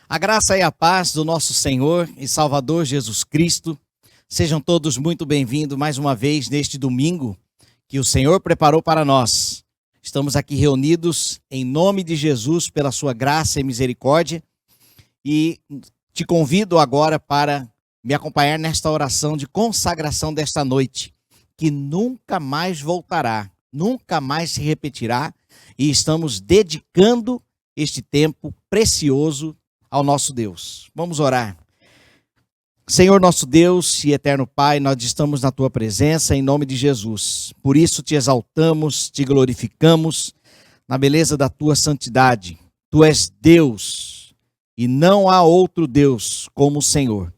A graça e a paz do nosso Senhor e Salvador Jesus Cristo. Sejam todos muito bem-vindos mais uma vez neste domingo que o Senhor preparou para nós. Estamos aqui reunidos em nome de Jesus pela sua graça e misericórdia e te convido agora para me acompanhar nesta oração de consagração desta noite, que nunca mais voltará, nunca mais se repetirá, e estamos dedicando este tempo precioso ao nosso Deus. Vamos orar. Senhor nosso Deus e eterno Pai, nós estamos na Tua presença em nome de Jesus. Por isso te exaltamos, te glorificamos na beleza da Tua santidade. Tu és Deus e não há outro Deus como o Senhor.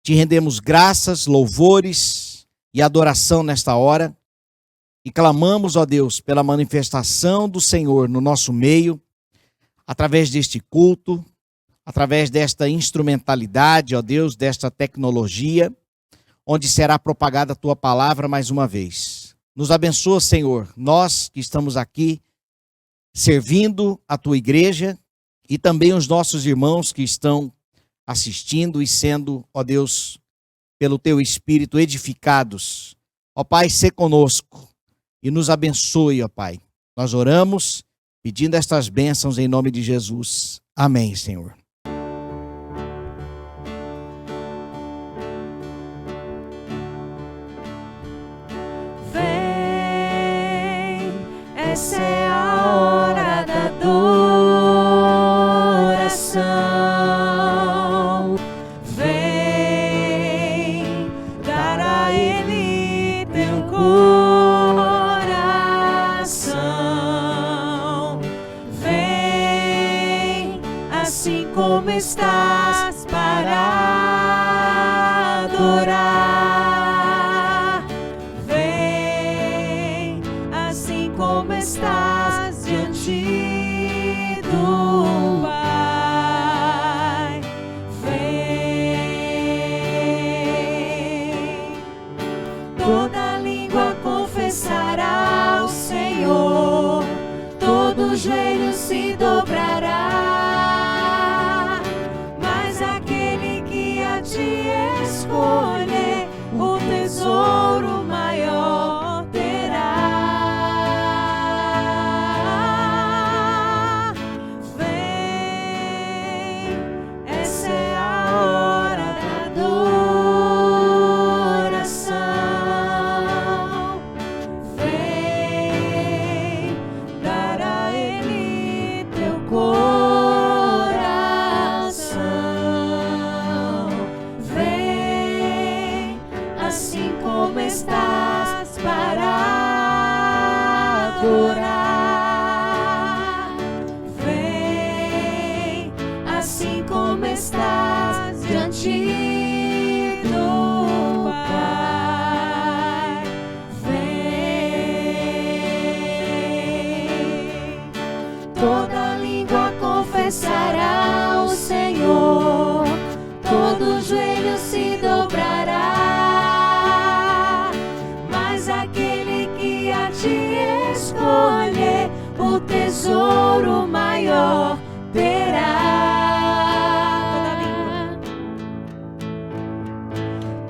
Te rendemos graças, louvores e adoração nesta hora e clamamos, ó Deus, pela manifestação do Senhor no nosso meio, através deste culto, através desta instrumentalidade, ó Deus, desta tecnologia, onde será propagada a Tua palavra mais uma vez. Nos abençoa, Senhor, nós que estamos aqui servindo a Tua igreja e também os nossos irmãos que estão assistindo e sendo, ó Deus, pelo Teu Espírito edificados. Ó Pai, sê conosco e nos abençoe, ó Pai. Nós oramos pedindo estas bênçãos em nome de Jesus. Amém, Senhor. Essa é a hora da adoração. Vem dar a Ele teu coração. Vem assim como estás para adorar. Vem assim como estás diante do Pai. Vem. Toda língua confessará ao Senhor, todo joelho se dobrará. Mas aquele que a ti escolher, o tesouro maior terá. Vem, essa é a hora da adoração. Vem dar a Ele teu coração. Vem assim como estás para adorar. Vem assim como estás diante do Pai. Vem. Toda língua confessará ao Senhor, todo joelho se dobrará. Mas aquele que a ti escolher, o tesouro maior terá.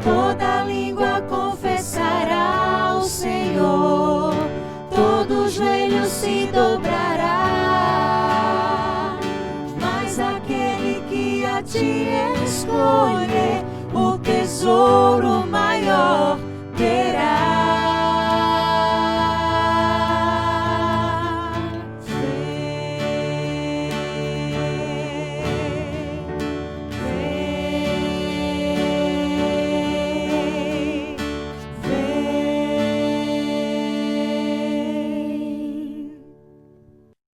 Toda língua confessará ao Senhor, todo joelho se dobrará. Mas aquele que a ti escolher, o tesouro maior terá.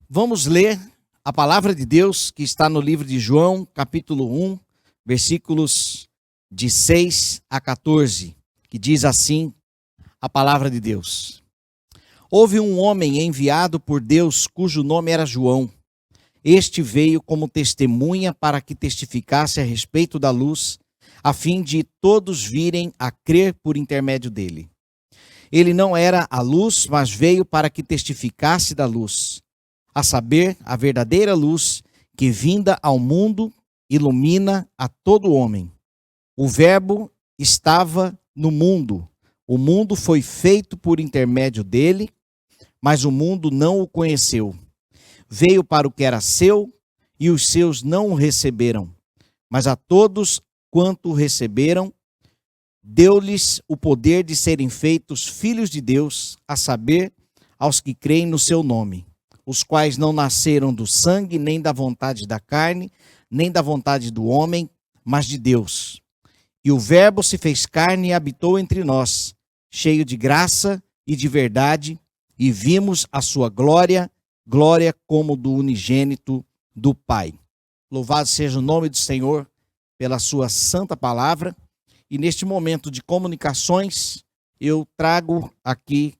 Vamos ler a palavra de Deus que está no livro de João, capítulo 1, versículos de 6 a 14, que diz assim a palavra de Deus. Houve um homem enviado por Deus cujo nome era João. Este veio como testemunha para que testificasse a respeito da luz, a fim de todos virem a crer por intermédio dele. Ele não era a luz, mas veio para que testificasse da luz, a saber, a verdadeira luz que vinda ao mundo ilumina a todo homem. O Verbo estava no mundo. O mundo foi feito por intermédio dele, mas o mundo não o conheceu. Veio para o que era seu, e os seus não o receberam. Mas a todos quanto o receberam, deu-lhes o poder de serem feitos filhos de Deus, a saber, aos que creem no seu nome, os quais não nasceram do sangue, nem da vontade da carne, nem da vontade do homem, mas de Deus. E o Verbo se fez carne e habitou entre nós, cheio de graça e de verdade, e vimos a sua glória, glória como do unigênito do Pai. Louvado seja o nome do Senhor pela sua santa palavra. E neste momento de comunicações, eu trago aqui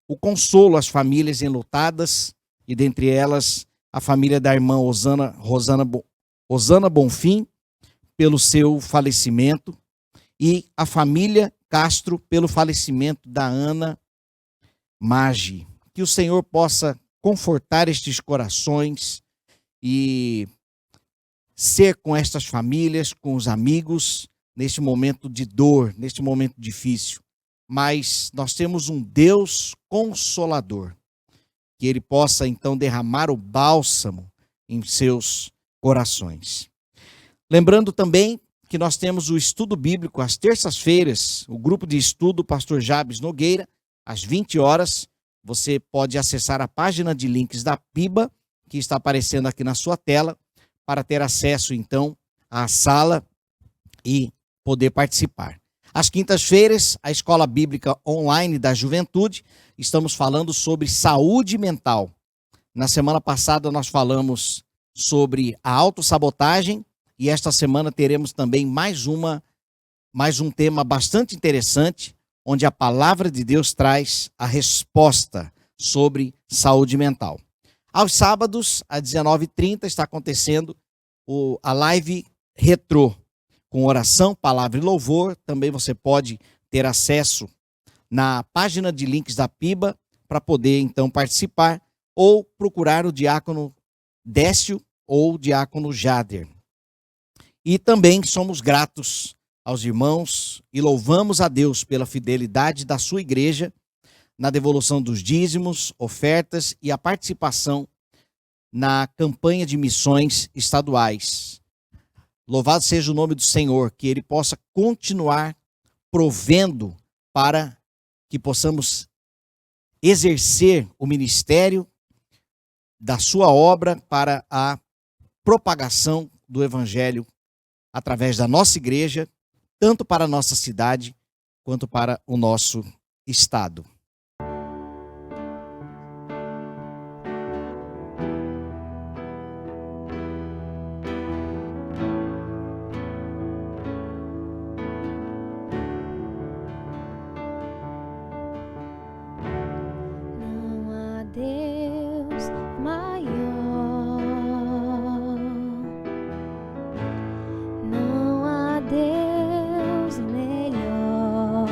o consolo às famílias enlutadas, e dentre elas a família da irmã Rosana Bonfim, pelo seu falecimento, e a família Castro pelo falecimento da Ana Maggi. Que o Senhor possa confortar estes corações e ser com estas famílias, com os amigos, neste momento de dor, neste momento difícil. Mas nós temos um Deus consolador, que Ele possa então derramar o bálsamo em seus corações. Lembrando também que nós temos o estudo bíblico às terças-feiras, o grupo de estudo Pastor Jabes Nogueira, às 20 horas. Você pode acessar a página de links da PIBA, que está aparecendo aqui na sua tela, para ter acesso então à sala e poder participar. Às quintas-feiras, a Escola Bíblica Online da Juventude, estamos falando sobre saúde mental. Na semana passada nós falamos sobre a autossabotagem, e esta semana teremos também mais um tema bastante interessante, onde a palavra de Deus traz a resposta sobre saúde mental. Aos sábados, às 19h30, está acontecendo a live retrô, com oração, palavra e louvor. Também você pode ter acesso na página de links da PIBA para poder então participar, ou procurar o diácono Décio ou o diácono Jader. E também somos gratos aos irmãos e louvamos a Deus pela fidelidade da sua igreja na devolução dos dízimos, ofertas e a participação na campanha de missões estaduais. Louvado seja o nome do Senhor, que Ele possa continuar provendo para que possamos exercer o ministério da sua obra para a propagação do Evangelho através da nossa igreja, tanto para a nossa cidade quanto para o nosso estado. Não há Deus maior, não há Deus melhor.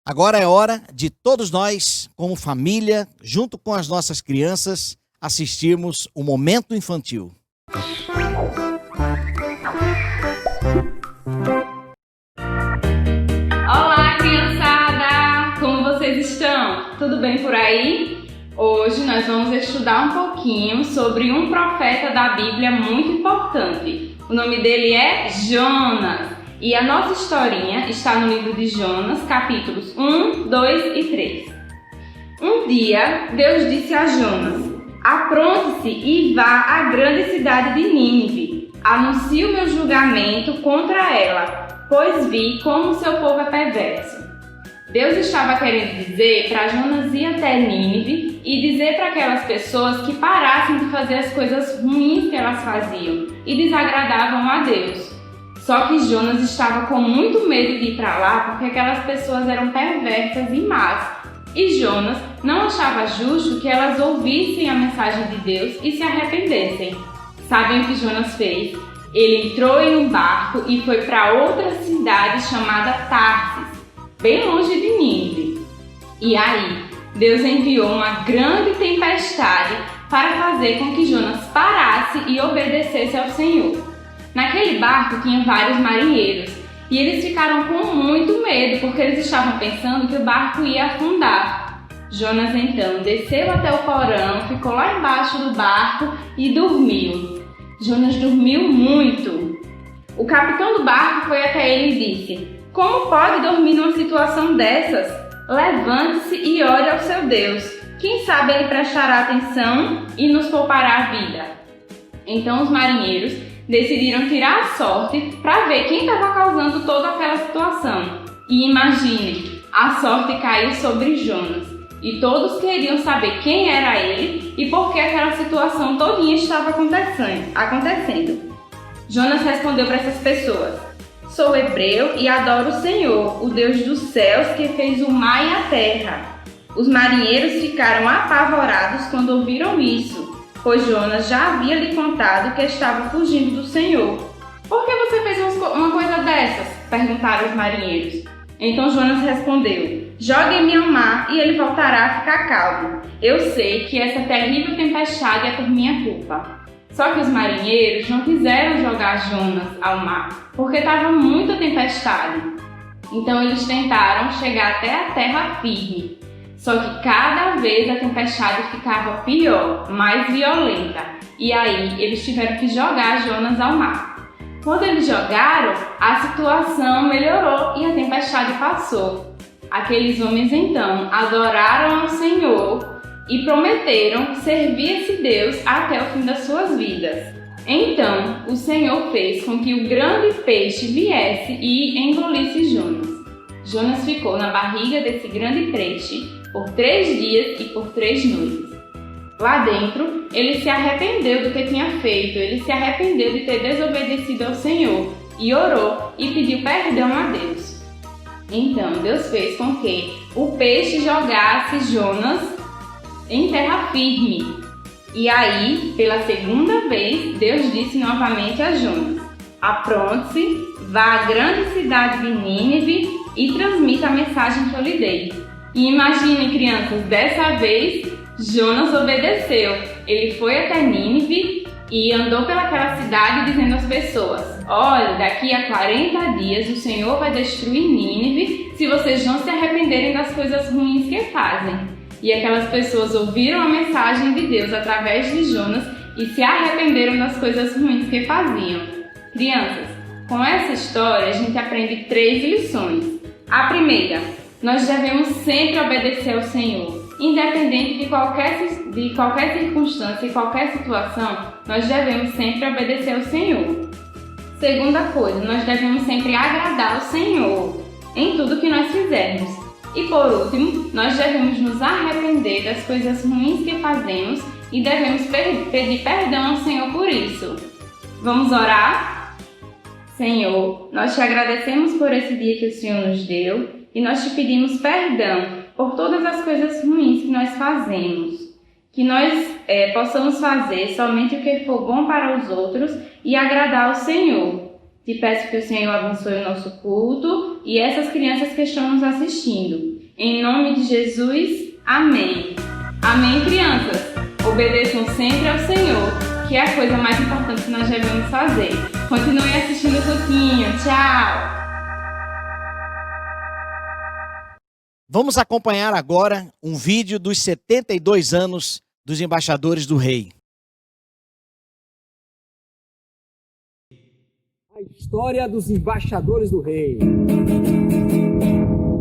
Agora é hora de todos nós, como família, junto com as nossas crianças, assistirmos o Momento Infantil. Olá, criançada! Como vocês estão? Tudo bem por aí? Hoje nós vamos estudar um pouquinho sobre um profeta da Bíblia muito importante. O nome dele é Jonas. E a nossa historinha está no livro de Jonas, capítulos 1, 2 e 3. Um dia, Deus disse a Jonas: apronte-se e vá à grande cidade de Nínive. Anuncie o meu julgamento contra ela, pois vi como seu povo é perverso. Deus estava querendo dizer para Jonas ir até Nínive e dizer para aquelas pessoas que parassem de fazer as coisas ruins que elas faziam e desagradavam a Deus. Só que Jonas estava com muito medo de ir para lá porque aquelas pessoas eram perversas e más. E Jonas não achava justo que elas ouvissem a mensagem de Deus e se arrependessem. Sabem o que Jonas fez? Ele entrou em um barco e foi para outra cidade chamada Tarsis, bem longe de Nínive. E aí, Deus enviou uma grande tempestade para fazer com que Jonas parasse e obedecesse ao Senhor. Naquele barco tinha vários marinheiros e eles ficaram com muito medo porque eles estavam pensando que o barco ia afundar. Jonas então desceu até o porão, ficou lá embaixo do barco e dormiu. Jonas dormiu muito. O capitão do barco foi até ele e disse: como pode dormir numa situação dessas? Levante-se e ore ao seu Deus. Quem sabe ele prestará atenção e nos poupará a vida. Então os marinheiros decidiram tirar a sorte para ver quem estava causando toda aquela situação. E imagine, a sorte caiu sobre Jonas. E todos queriam saber quem era ele e por que aquela situação todinha estava acontecendo. Jonas respondeu para essas pessoas: sou hebreu e adoro o Senhor, o Deus dos céus que fez o mar e a terra. Os marinheiros ficaram apavorados quando ouviram isso, pois Jonas já havia lhe contado que estava fugindo do Senhor. Por que você fez uma coisa dessas? Perguntaram os marinheiros. Então Jonas respondeu: jogue-me ao mar e ele voltará a ficar calmo. Eu sei que essa terrível tempestade é por minha culpa. Só que os marinheiros não quiseram jogar Jonas ao mar, porque estava muita tempestade. Então eles tentaram chegar até a terra firme. Só que cada vez a tempestade ficava pior, mais violenta. E aí eles tiveram que jogar Jonas ao mar. Quando eles jogaram, a situação melhorou e a tempestade passou. Aqueles homens então adoraram ao Senhor e prometeram servir esse Deus até o fim das suas vidas. Então o Senhor fez com que o grande peixe viesse e engolisse Jonas. Jonas ficou na barriga desse grande peixe por 3 dias e por 3 noites. Lá dentro, ele se arrependeu do que tinha feito, ele se arrependeu de ter desobedecido ao Senhor e orou e pediu perdão a Deus. Então, Deus fez com que o peixe jogasse Jonas em terra firme. E aí, pela segunda vez, Deus disse novamente a Jonas: apronte-se, vá à grande cidade de Nínive e transmita a mensagem que eu lhe dei. E imaginem, crianças, dessa vez Jonas obedeceu. Ele foi até Nínive e andou pelaquela cidade dizendo às pessoas: olha, daqui a 40 dias o Senhor vai destruir Nínive se vocês não se arrependerem das coisas ruins que fazem. E aquelas pessoas ouviram a mensagem de Deus através de Jonas e se arrependeram das coisas ruins que faziam. Crianças, com essa história a gente aprende 3 lições. A primeira: nós devemos sempre obedecer ao Senhor. Independente de qualquer circunstância e qualquer situação, nós devemos sempre obedecer ao Senhor. Segunda coisa, nós devemos sempre agradar ao Senhor em tudo que nós fizermos. E por último, nós devemos nos arrepender das coisas ruins que fazemos e devemos pedir perdão ao Senhor por isso. Vamos orar? Senhor, nós te agradecemos por esse dia que o Senhor nos deu e nós te pedimos perdão por todas as coisas ruins que nós fazemos. Que nós possamos fazer somente o que for bom para os outros e agradar ao Senhor. Te peço que o Senhor abençoe o nosso culto e essas crianças que estão nos assistindo. Em nome de Jesus, amém. Amém, crianças? Obedeçam sempre ao Senhor, que é a coisa mais importante que nós devemos fazer. Continue assistindo o cultinho. Tchau! Vamos acompanhar agora um vídeo dos 72 anos dos embaixadores do rei. A história dos embaixadores do rei.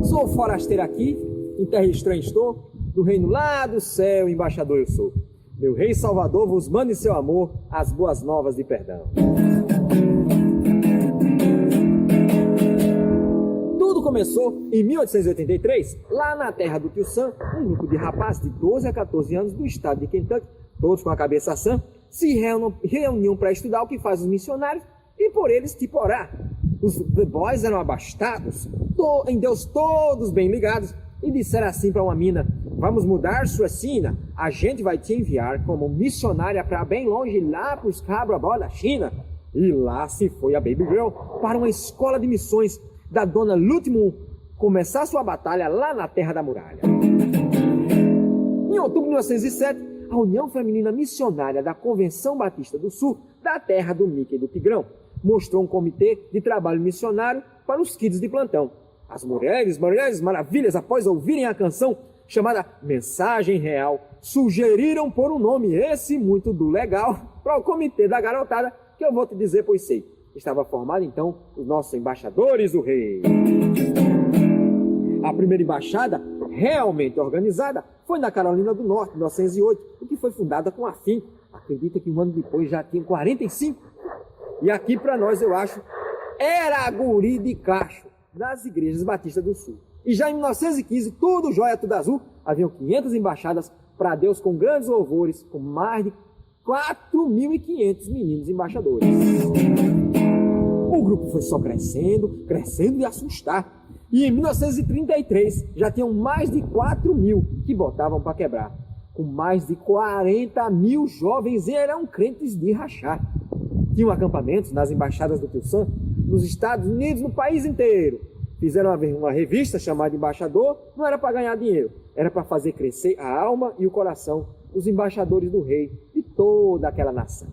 Sou forasteiro aqui, em terra estranha estou, do reino lá do céu, embaixador eu sou. Meu rei Salvador vos manda em seu amor as boas novas de perdão. Tudo começou em 1883, lá na terra do Tio Sam, um grupo de rapazes de 12 a 14 anos do estado de Kentucky, todos com a cabeça sã, se reuniam para estudar o que faz os missionários e por eles tipo orar. Os The Boys eram abastados, em Deus todos bem ligados, e disseram assim para uma mina: vamos mudar sua sina, a gente vai te enviar como missionária para bem longe, lá para os cabra-bó da China. E lá se foi a Baby Girl para uma escola de missões da dona Lutmoon começar sua batalha lá na Terra da Muralha. Em outubro de 1907, a União Feminina Missionária da Convenção Batista do Sul, da terra do Mickey e do Tigrão, mostrou um comitê de trabalho missionário para os kids de plantão. As mulheres maravilhas, após ouvirem a canção chamada Mensagem Real, sugeriram por um nome esse muito do legal para o comitê da garotada, que eu vou te dizer, pois sei. Estava formado então os nossos embaixadores do rei. A primeira embaixada realmente organizada foi na Carolina do Norte, em 1908, e que foi fundada com afinco. Acredita que um ano depois já tinha 45. E aqui para nós, eu acho, era a guri de cacho das igrejas batistas do Sul. E já em 1915, tudo jóia, tudo azul, haviam 500 embaixadas para Deus com grandes louvores, com mais de 4.500 meninos embaixadores. O grupo foi só crescendo de assustar. E em 1933 já tinham mais de 4.000 que botavam para quebrar. Com mais de 40.000 jovens eram crentes de rachar. Tinham acampamentos nas embaixadas do Tio Sam, nos Estados Unidos, no país inteiro. Fizeram uma revista chamada Embaixador, não era para ganhar dinheiro, era para fazer crescer a alma e o coração dos embaixadores do rei de toda aquela nação.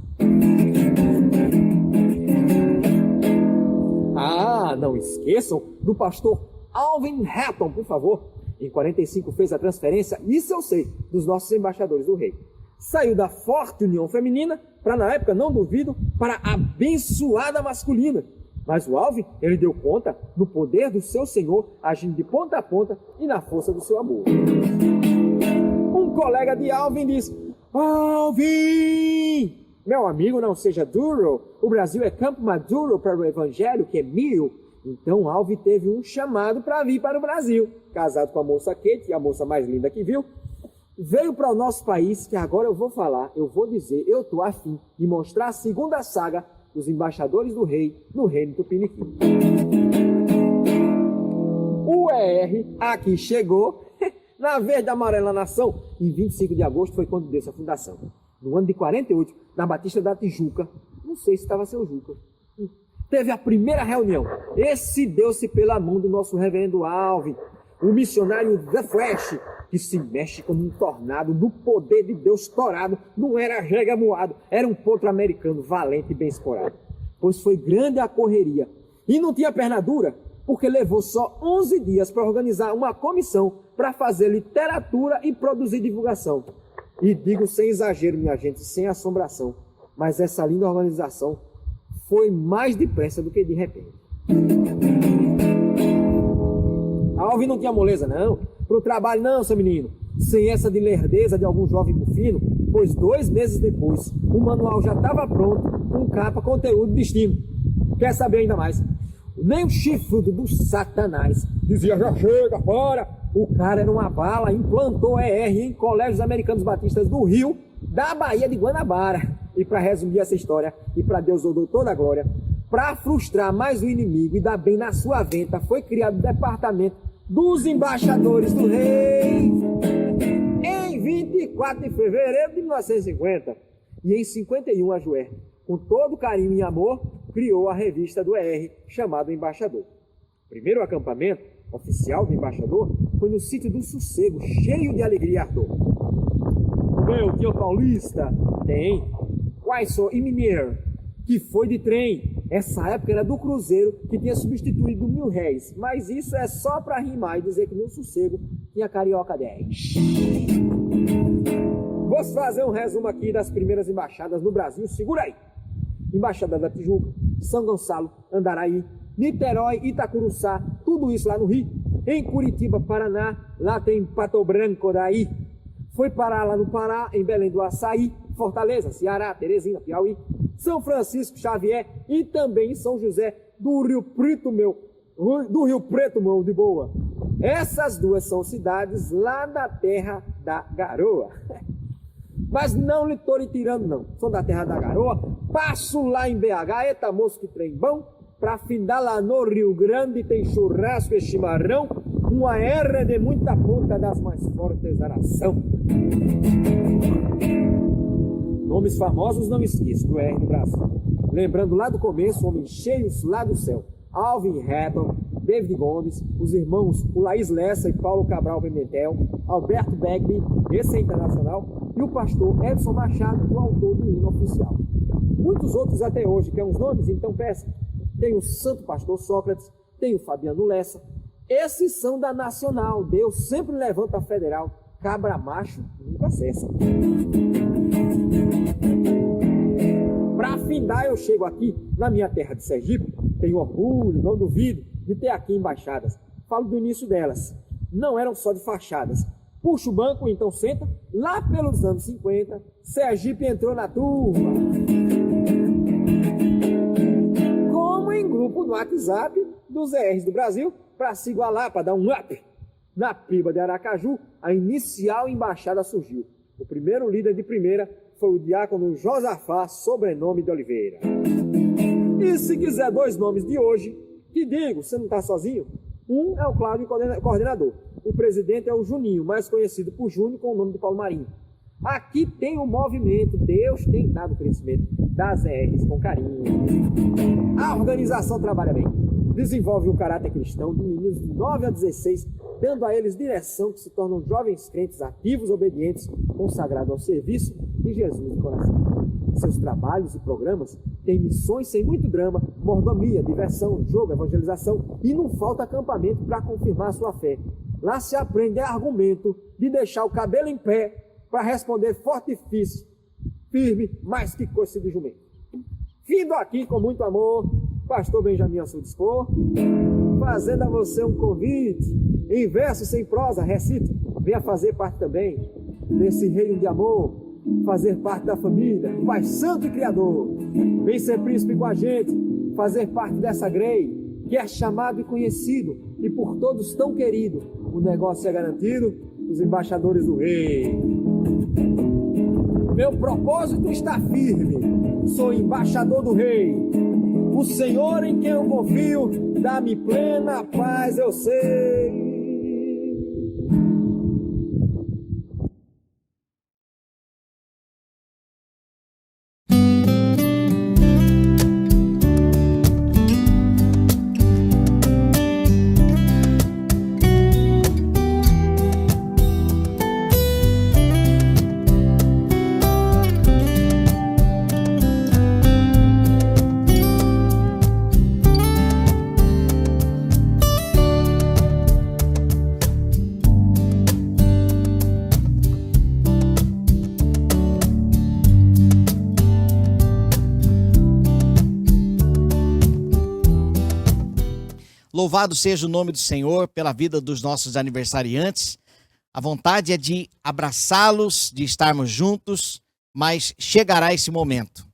Ah, não esqueçam do pastor Alvin Hatton, por favor. Em 45 fez a transferência, isso eu sei, dos nossos embaixadores do rei. Saiu da forte união feminina para, na época, não duvido, para a abençoada masculina. Mas o Alvin, ele deu conta no poder do seu Senhor, agindo de ponta a ponta e na força do seu amor. Um colega de Alvin diz: Alvin, meu amigo, não seja duro, o Brasil é campo maduro para o evangelho que é mil. Então Alvin teve um chamado para vir para o Brasil. Casado com a moça Kate, a moça mais linda que viu, veio para o nosso país, que agora eu vou falar, eu vou dizer, eu estou afim de mostrar a segunda saga dos embaixadores do rei no reino Tupiniquim. O ER aqui chegou na verde amarela nação. Em 25 de agosto foi quando deu essa fundação. No ano de 48, na Batista da Tijuca, não sei se estava seu Juca, teve a primeira reunião. Esse deu-se pela mão do nosso reverendo Alvin, o missionário The Flash, que se mexe como um tornado no poder de Deus torado. Não era rega moado, era um potro americano valente e bem escorado. Pois foi grande a correria. E não tinha perna dura, porque levou só 11 dias para organizar uma comissão para fazer literatura e produzir divulgação. E digo sem exagero, minha gente, sem assombração, mas essa linda organização foi mais depressa do que de repente. Alvin não tinha moleza, não. Pro trabalho, não, seu menino. Sem essa de lerdeza de algum jovem bufino, pois 2 meses depois, o manual já estava pronto, com capa, conteúdo e destino. Quer saber ainda mais? Nem o chifrudo do Satanás dizia: já chega, fora. O cara era uma bala, implantou ER em colégios americanos batistas do Rio, da Bahia de Guanabara. E para resumir essa história, e para Deus eu dou toda a glória, para frustrar mais o inimigo e dar bem na sua venta, foi criado o departamento dos embaixadores do rei em 24 de fevereiro de 1950. E em 51 a Joé, com todo carinho e amor, criou a revista do ER, chamada Embaixador. O primeiro acampamento oficial do embaixador foi no sítio do Sossego, cheio de alegria e ardor. Meu tio Paulista tem. Quaisó e Mineiro, que foi de trem. Essa época era do Cruzeiro, que tinha substituído R$1.000. Mas isso é só para rimar e dizer que no Sossego tinha Carioca 10. Vou fazer um resumo aqui das primeiras embaixadas no Brasil. Segura aí. Embaixada da Tijuca, São Gonçalo, Andaraí, Niterói, Itacuruçá, tudo isso lá no Rio. Em Curitiba, Paraná, lá tem Pato Branco daí. Foi parar lá no Pará, em Belém do Açaí, Fortaleza, Ceará, Teresina, Piauí, São Francisco Xavier e também em São José do Rio Preto, meu de boa. Essas duas são cidades lá da terra da garoa. Mas não lhe estou lhe tirando, não. Sou da terra da garoa. Passo lá em BH, eita moço, que trem bom. Pra findar lá no Rio Grande tem churrasco e chimarrão. Uma erra de muita ponta das mais fortes aração. Nomes famosos não esqueço do R do Brasil. Lembrando lá do começo, homens cheios lá do céu. Alvin Hatton, David Gomes, os irmãos Laís Lessa e Paulo Cabral Pimentel, Alberto Begby, esse é internacional, e o pastor Edson Machado, o autor do hino oficial. Muitos outros até hoje, quer uns nomes? Então peça. Tem o Santo Pastor Sócrates, tem o Fabiano Lessa. Esses são da Nacional. Deus sempre levanta a Federal. Cabra macho nunca cessa. Para findar, eu chego aqui na minha terra de Sergipe. Tenho orgulho, não duvido, de ter aqui embaixadas. Falo do início delas. Não eram só de fachadas. Puxa o banco, então senta. Lá pelos anos 50, Sergipe entrou na turma. Como em grupo no WhatsApp dos ERs do Brasil, para se igualar, para dar um up. Na Piba de Aracaju, a inicial embaixada surgiu. O primeiro líder de primeira foi o diácono Josafá, sobrenome de Oliveira. E se quiser dois nomes de hoje, que digo, você não está sozinho? Um é o Cláudio, coordenador. O presidente é o Juninho, mais conhecido por Júnior com o nome de Paulo Marinho. Aqui tem um movimento, Deus tem dado crescimento das ERs com carinho. A organização trabalha bem. Desenvolve o caráter cristão de meninos de 9 a 16, dando a eles direção que se tornam jovens crentes ativos, obedientes, consagrados ao serviço de Jesus de coração. Seus trabalhos e programas têm missões sem muito drama, mordomia, diversão, jogo, evangelização e não falta acampamento para confirmar sua fé. Lá se aprende argumento de deixar o cabelo em pé para responder forte e firme, mais que coice de jumento. Vindo aqui com muito amor, pastor Benjamin a seu dispor, fazendo a você um convite, em verso sem prosa, recito, venha fazer parte também desse reino de amor, fazer parte da família, do Pai Santo e Criador. Vem ser príncipe com a gente, fazer parte dessa grei, que é chamado e conhecido, e por todos tão querido. O negócio é garantido, os embaixadores do rei. Meu propósito está firme, sou embaixador do rei. O Senhor em quem eu confio, dá-me plena paz, eu sei. Louvado seja o nome do Senhor pela vida dos nossos aniversariantes. A vontade é de abraçá-los, de estarmos juntos, mas chegará esse momento.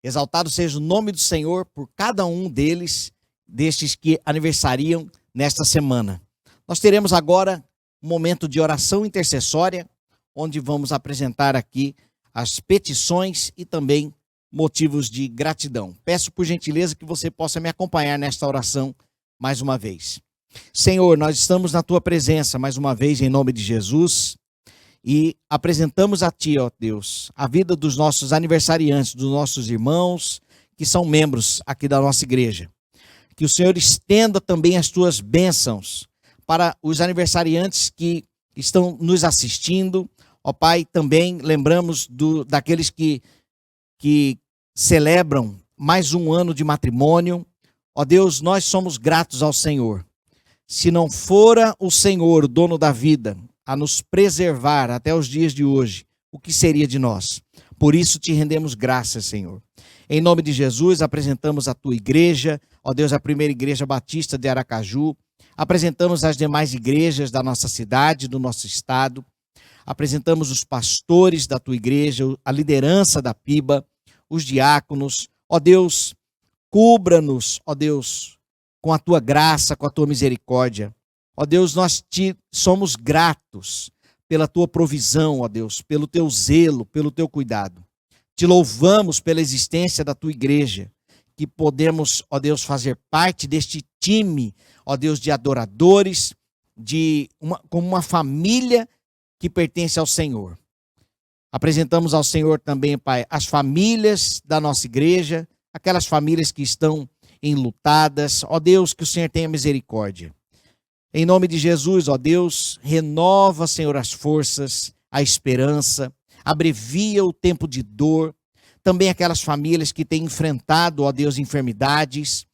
Exaltado seja o nome do Senhor por cada um deles, destes que aniversariam nesta semana. Nós teremos agora um momento de oração intercessória, onde vamos apresentar aqui as petições e também motivos de gratidão. Peço por gentileza que você possa me acompanhar nesta oração mais uma vez. Senhor, nós estamos na tua presença mais uma vez em nome de Jesus e apresentamos a ti, ó Deus, a vida dos nossos aniversariantes, dos nossos irmãos que são membros aqui da nossa igreja. Que o Senhor estenda também as tuas bênçãos para os aniversariantes que estão nos assistindo. Ó Pai, também lembramos daqueles que celebram mais um ano de matrimônio. Ó Deus, nós somos gratos ao Senhor. Se não fora o Senhor, o dono da vida, a nos preservar até os dias de hoje, o que seria de nós? Por isso te rendemos graças, Senhor. Em nome de Jesus, apresentamos a tua igreja, ó Deus, a primeira igreja batista de Aracaju. Apresentamos as demais igrejas da nossa cidade, do nosso estado. Apresentamos os pastores da tua igreja, a liderança da PIBA, os diáconos. Ó Deus, cubra-nos, ó Deus, com a tua graça, com a tua misericórdia. Ó Deus, nós te somos gratos pela tua provisão, ó Deus, pelo teu zelo, pelo teu cuidado. Te louvamos pela existência da tua igreja, que podemos, ó Deus, fazer parte deste time, ó Deus, de adoradores, como uma família que pertence ao Senhor. Apresentamos ao Senhor também, Pai, as famílias da nossa igreja, aquelas famílias que estão enlutadas. Ó Deus, que o Senhor tenha misericórdia. Em nome de Jesus, ó Deus, renova, Senhor, as forças, a esperança, abrevia o tempo de dor. Também aquelas famílias que têm enfrentado, ó Deus, enfermidades,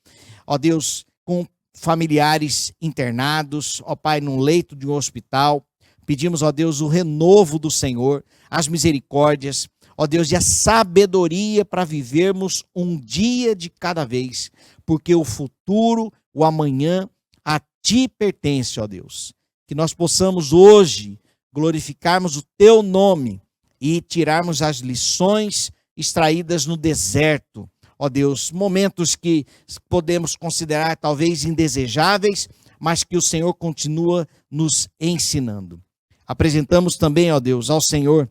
ó Deus, com familiares internados, ó Pai, num leito de um hospital. Pedimos, ó Deus, o renovo do Senhor, as misericórdias, ó Deus, e a sabedoria para vivermos um dia de cada vez, porque o futuro, o amanhã, a ti pertence, ó Deus. Que nós possamos hoje glorificarmos o teu nome e tirarmos as lições extraídas no deserto, ó Deus, momentos que podemos considerar talvez indesejáveis, mas que o Senhor continua nos ensinando. Apresentamos também, ó Deus, ao Senhor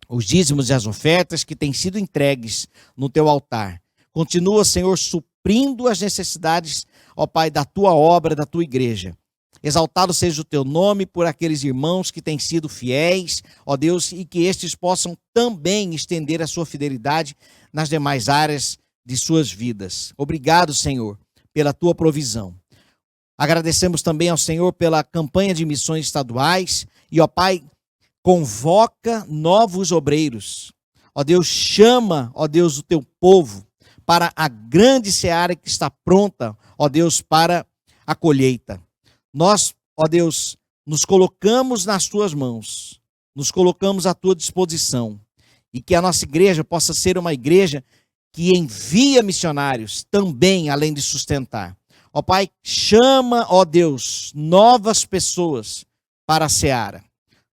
os dízimos e as ofertas que têm sido entregues no teu altar. Continua, Senhor, suprindo as necessidades, ó Pai, da tua obra, da tua igreja. Exaltado seja o teu nome por aqueles irmãos que têm sido fiéis, ó Deus, e que estes possam também estender a sua fidelidade nas demais áreas de suas vidas. Obrigado, Senhor, pela tua provisão. Agradecemos também ao Senhor pela campanha de missões estaduais e, ó Pai, convoca novos obreiros. Ó Deus, chama, ó Deus, o teu povo para a grande seara que está pronta, ó Deus, para a colheita. Nós, ó Deus, nos colocamos nas tuas mãos, nos colocamos à tua disposição e que a nossa igreja possa ser uma igreja que envia missionários também, além de sustentar. Ó Pai, chama, ó Deus, novas pessoas para a seara,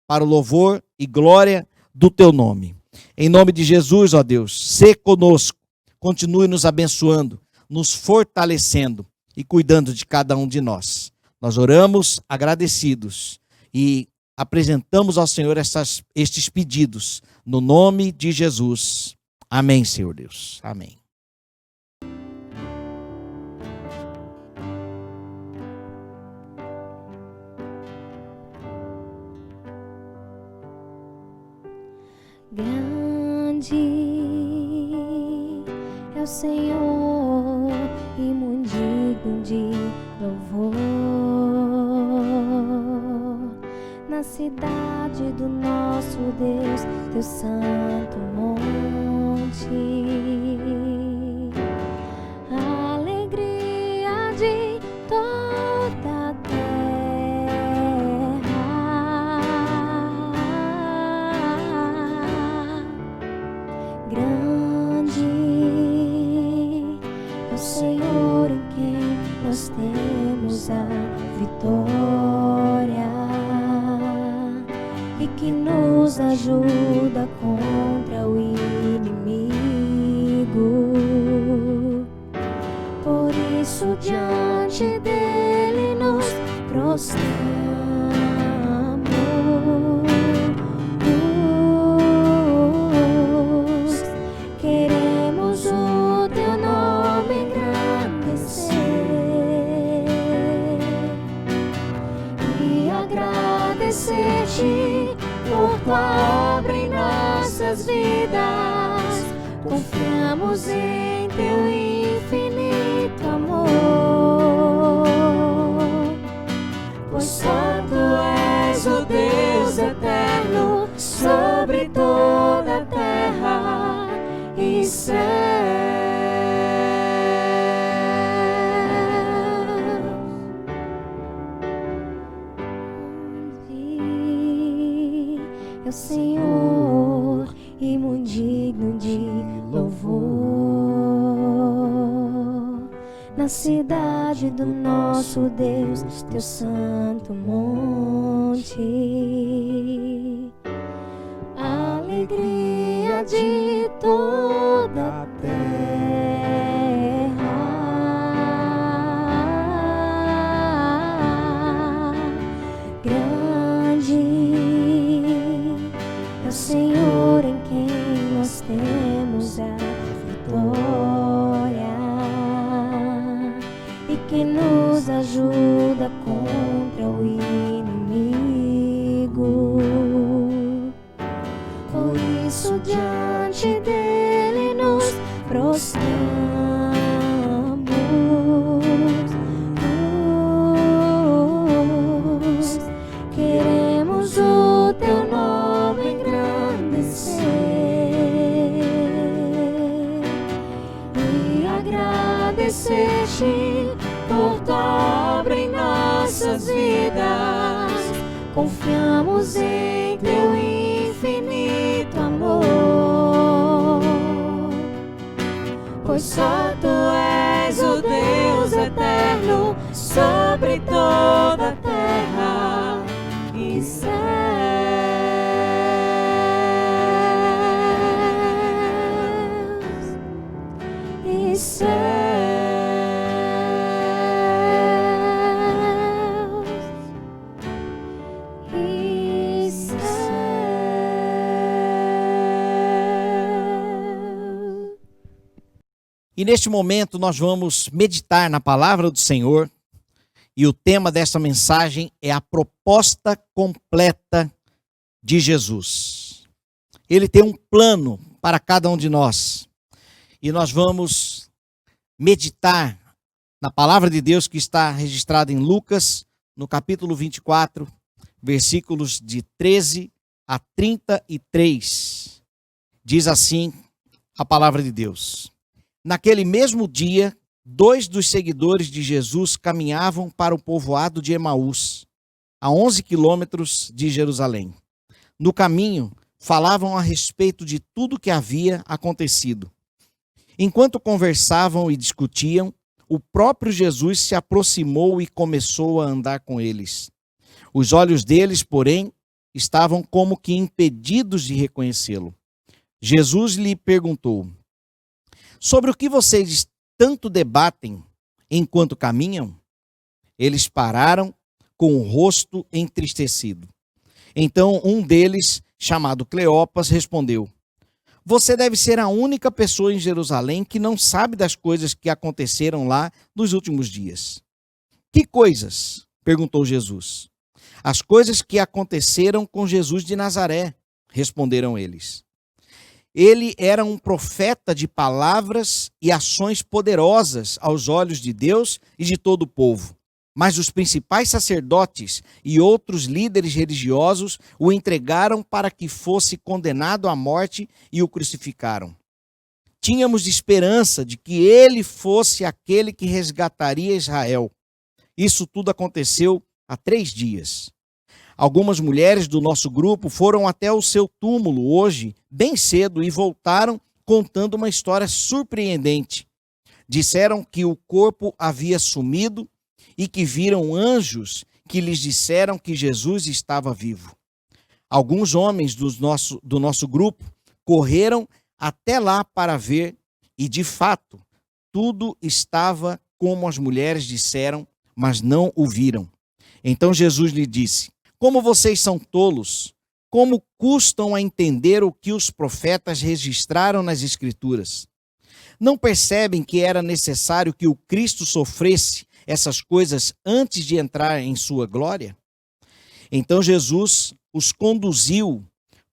para o louvor e glória do teu nome. Em nome de Jesus, ó Deus, sê conosco, continue nos abençoando, nos fortalecendo e cuidando de cada um de nós. Nós oramos agradecidos e apresentamos ao Senhor estes pedidos, no nome de Jesus. Amém, Senhor Deus. Amém. Grande é o Senhor e muito digno de louvor na cidade do nosso Deus, teu santo monte. A alegria de toda a terra. Grande é o Senhor em quem nós temos a vitória e que nos ajuda contra o inimigo. Por isso diante dele nos prostramos, queremos o teu nome engrandecer e agradecer-te por tua obra em nossas vidas. Confiamos em teu infinito amor, pois só Senhor, e muito digno de louvor. Na cidade do nosso Deus, teu santo monte, alegria de toda a terra. Grande é o Senhor em quem nós temos a vitória e que nos ajuda contra o inimigo. Por isso diante dele nos prostramos, queremos o teu nome engrandecer e agradecer-te por tua obra em nossas vidas. Confiamos em teu infinito amor, pois só tu és o Deus eterno sobre toda a terra e céus. E céus. E neste momento nós vamos meditar na palavra do Senhor e o tema desta mensagem é a proposta completa de Jesus. Ele tem um plano para cada um de nós e nós vamos meditar na palavra de Deus que está registrada em Lucas, no capítulo 24, versículos de 13 a 33. Diz assim a palavra de Deus. Naquele mesmo dia, 2 dos seguidores de Jesus caminhavam para o povoado de Emaús, a 11 quilômetros de Jerusalém. No caminho, falavam a respeito de tudo que havia acontecido. Enquanto conversavam e discutiam, o próprio Jesus se aproximou e começou a andar com eles. Os olhos deles, porém, estavam como que impedidos de reconhecê-lo. Jesus lhe perguntou: sobre o que vocês tanto debatem enquanto caminham? Eles pararam com o rosto entristecido. Então um deles, chamado Cleopas, respondeu: você deve ser a única pessoa em Jerusalém que não sabe das coisas que aconteceram lá nos últimos dias. Que coisas? Perguntou Jesus. As coisas que aconteceram com Jesus de Nazaré, responderam eles. Ele era um profeta de palavras e ações poderosas aos olhos de Deus e de todo o povo. Mas os principais sacerdotes e outros líderes religiosos o entregaram para que fosse condenado à morte e o crucificaram. Tínhamos esperança de que ele fosse aquele que resgataria Israel. Isso tudo aconteceu há 3 dias. Algumas mulheres do nosso grupo foram até o seu túmulo hoje, bem cedo, e voltaram contando uma história surpreendente. Disseram que o corpo havia sumido e que viram anjos que lhes disseram que Jesus estava vivo. Alguns homens do nosso grupo correram até lá para ver e, de fato, tudo estava como as mulheres disseram, mas não o viram. Então Jesus lhe disse: como vocês são tolos, como custam a entender o que os profetas registraram nas Escrituras? Não percebem que era necessário que o Cristo sofresse essas coisas antes de entrar em sua glória? Então Jesus os conduziu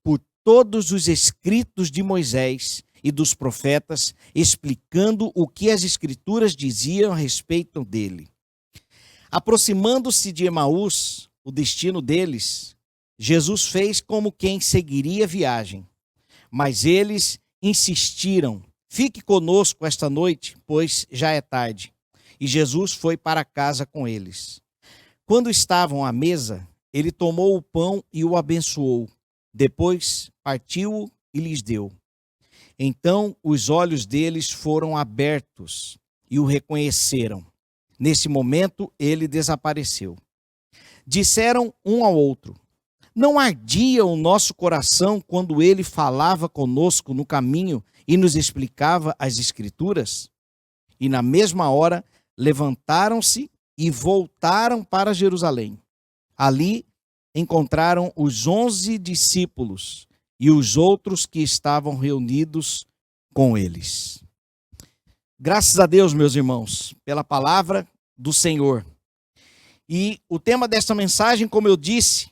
por todos os escritos de Moisés e dos profetas, explicando o que as Escrituras diziam a respeito dele. Aproximando-se de Emaús, o destino deles, Jesus fez como quem seguiria a viagem. Mas eles insistiram: fique conosco esta noite, pois já é tarde. E Jesus foi para casa com eles. Quando estavam à mesa, ele tomou o pão e o abençoou. Depois partiu e lhes deu. Então os olhos deles foram abertos e o reconheceram. Nesse momento ele desapareceu. Disseram um ao outro: não ardia o nosso coração quando ele falava conosco no caminho e nos explicava as Escrituras? E na mesma hora levantaram-se e voltaram para Jerusalém. Ali encontraram os 11 discípulos e os outros que estavam reunidos com eles. Graças a Deus, meus irmãos, pela palavra do Senhor. E o tema desta mensagem, como eu disse,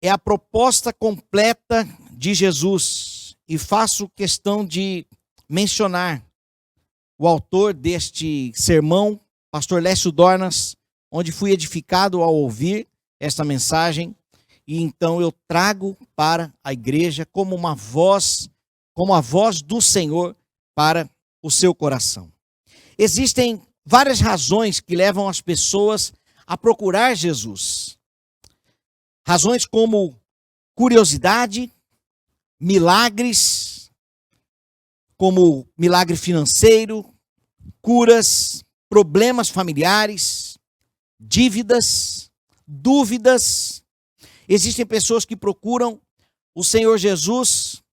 é a proposta completa de Jesus. E faço questão de mencionar o autor deste sermão, pastor Lécio Dornas, onde fui edificado ao ouvir esta mensagem. E então eu trago para a igreja como uma voz, como a voz do Senhor para o seu coração. Existem várias razões que levam as pessoas a procurar Jesus. Razões como curiosidade, milagres, como milagre financeiro, curas, problemas familiares, dívidas, dúvidas. Existem pessoas que procuram o Senhor Jesus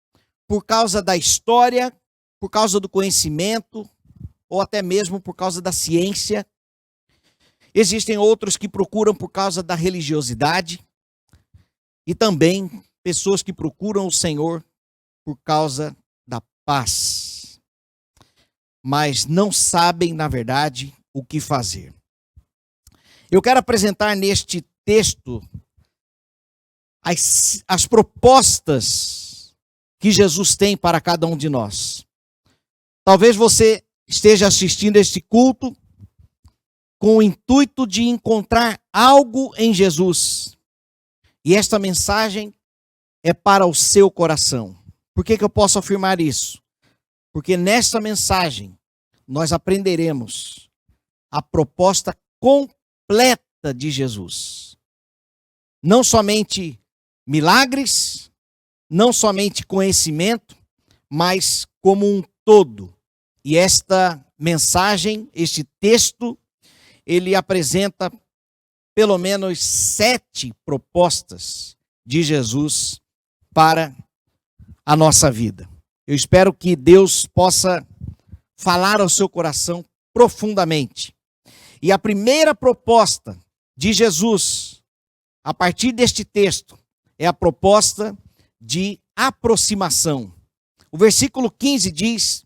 por causa da história, por causa do conhecimento, ou até mesmo por causa da ciência. Existem outros que procuram por causa da religiosidade. E também pessoas que procuram o Senhor por causa da paz. Mas não sabem, na verdade, o que fazer. Eu quero apresentar neste texto as propostas que Jesus tem para cada um de nós. Talvez você esteja assistindo este culto com o intuito de encontrar algo em Jesus. E esta mensagem é para o seu coração. Por que eu posso afirmar isso? Porque nesta mensagem nós aprenderemos a proposta completa de Jesus. Não somente milagres, não somente conhecimento, mas como um todo. E esta mensagem, este texto, ele apresenta pelo menos 7 propostas de Jesus para a nossa vida. Eu espero que Deus possa falar ao seu coração profundamente. E a primeira proposta de Jesus, a partir deste texto, é a proposta de aproximação. O versículo 15 diz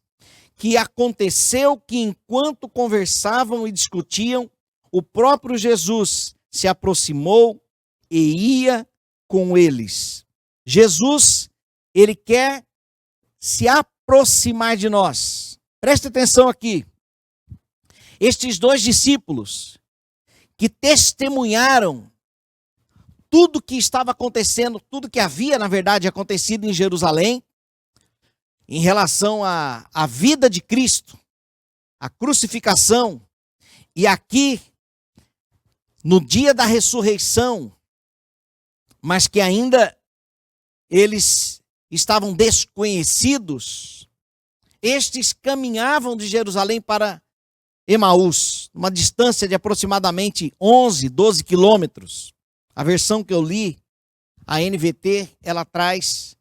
que aconteceu que enquanto conversavam e discutiam, o próprio Jesus se aproximou e ia com eles. Jesus, ele quer se aproximar de nós. Preste atenção aqui. Estes 2 discípulos que testemunharam tudo que estava acontecendo, tudo que havia, na verdade, acontecido em Jerusalém, em relação à vida de Cristo, a crucificação, e aqui, no dia da ressurreição, mas que ainda eles estavam desconhecidos, estes caminhavam de Jerusalém para Emaús, uma distância de aproximadamente 11, 12 quilômetros. A versão que eu li, a NVT, ela traz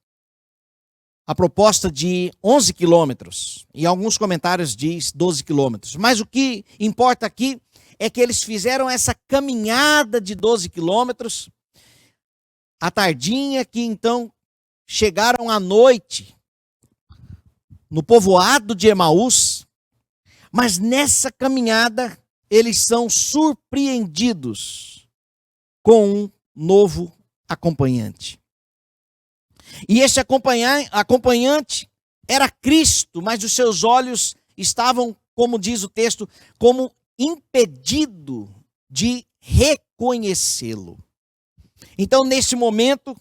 a proposta de 11 quilômetros. E alguns comentários diz 12 quilômetros. Mas o que importa aqui é que eles fizeram essa caminhada de 12 quilômetros, à tardinha, que então chegaram à noite no povoado de Emaús, mas nessa caminhada eles são surpreendidos com um novo acompanhante. E esse acompanhante era Cristo, mas os seus olhos estavam, como diz o texto, como impedido de reconhecê-lo. Então, nesse momento,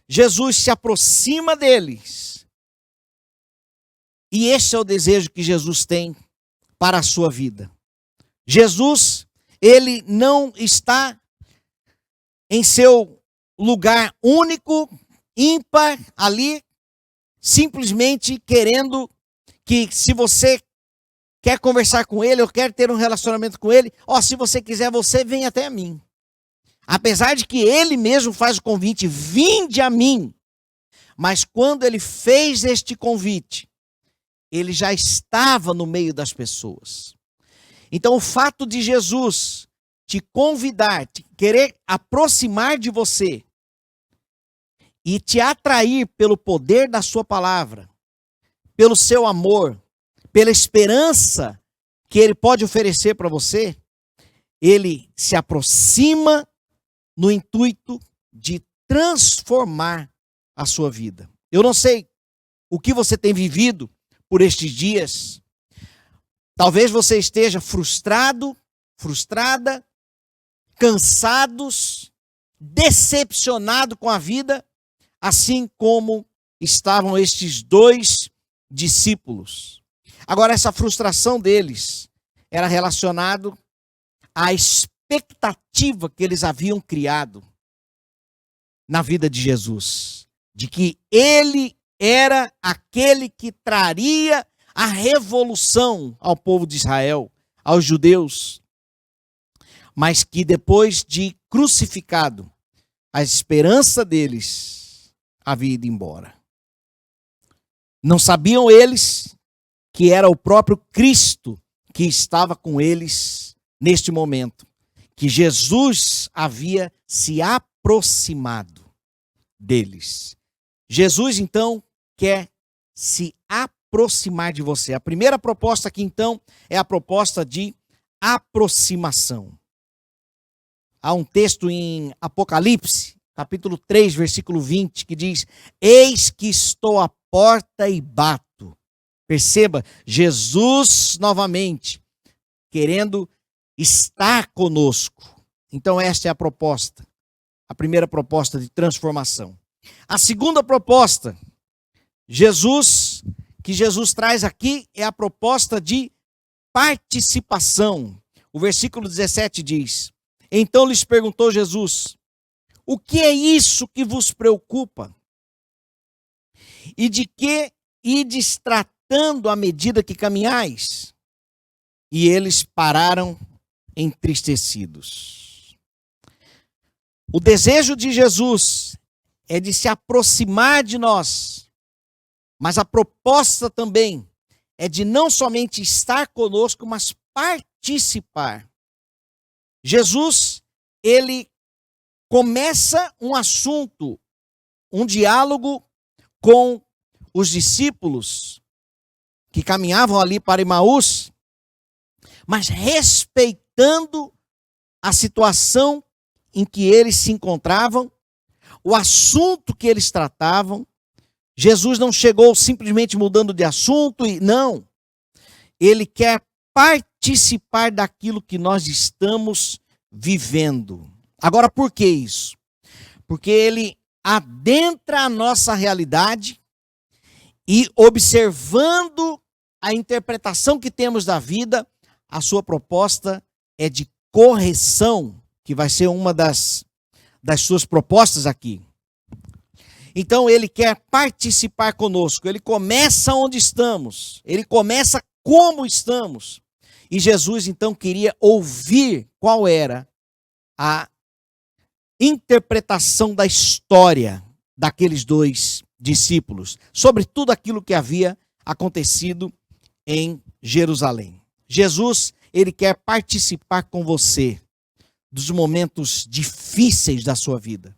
Jesus se aproxima deles. E esse é o desejo que Jesus tem para a sua vida. Jesus, ele não está em seu lugar único, ímpar, ali, simplesmente querendo que, se você quer conversar com ele, ou quer ter um relacionamento com ele, se você quiser, você vem até mim. Apesar de que ele mesmo faz o convite, vinde a mim. Mas quando ele fez este convite, ele já estava no meio das pessoas. Então o fato de Jesus te convidar, te querer aproximar de você e te atrair pelo poder da sua palavra, pelo seu amor, pela esperança que ele pode oferecer para você, ele se aproxima no intuito de transformar a sua vida. Eu não sei o que você tem vivido por estes dias. Talvez você esteja frustrado, frustrada, cansados, decepcionado com a vida, assim como estavam estes dois discípulos. Agora, essa frustração deles era relacionado à expectativa que eles haviam criado na vida de Jesus, de que ele era aquele que traria a revolução ao povo de Israel, aos judeus, mas que depois de crucificado, a esperança deles havia ido embora. Não sabiam eles que era o próprio Cristo que estava com eles neste momento, que Jesus havia se aproximado deles. Jesus, então, quer se aproximar de você. A primeira proposta aqui, então, é a proposta de aproximação. Há um texto em Apocalipse, capítulo 3, versículo 20, que diz: eis que estou à porta e bato. Perceba, Jesus novamente querendo estar conosco. Então esta é a proposta, a primeira proposta de transformação. A segunda proposta, que Jesus traz aqui, é a proposta de participação. O versículo 17 diz: então lhes perguntou Jesus: o que é isso que vos preocupa? E de que ides tratando à medida que caminhais? E eles pararam entristecidos. O desejo de Jesus é de se aproximar de nós, mas a proposta também é de não somente estar conosco, mas participar. Jesus, ele começa um assunto, um diálogo com os discípulos que caminhavam ali para Emaús, mas respeitando a situação em que eles se encontravam, o assunto que eles tratavam. Jesus não chegou simplesmente mudando de assunto, não. Ele quer participar daquilo que nós estamos vivendo. Agora, por que isso? Porque ele adentra a nossa realidade e, observando a interpretação que temos da vida, a sua proposta é de correção, que vai ser uma das suas propostas aqui. Então ele quer participar conosco, ele começa onde estamos, ele começa como estamos. E Jesus então queria ouvir qual era a interpretação da história daqueles dois discípulos, sobre tudo aquilo que havia acontecido em Jerusalém. Jesus, ele quer participar com você dos momentos difíceis da sua vida,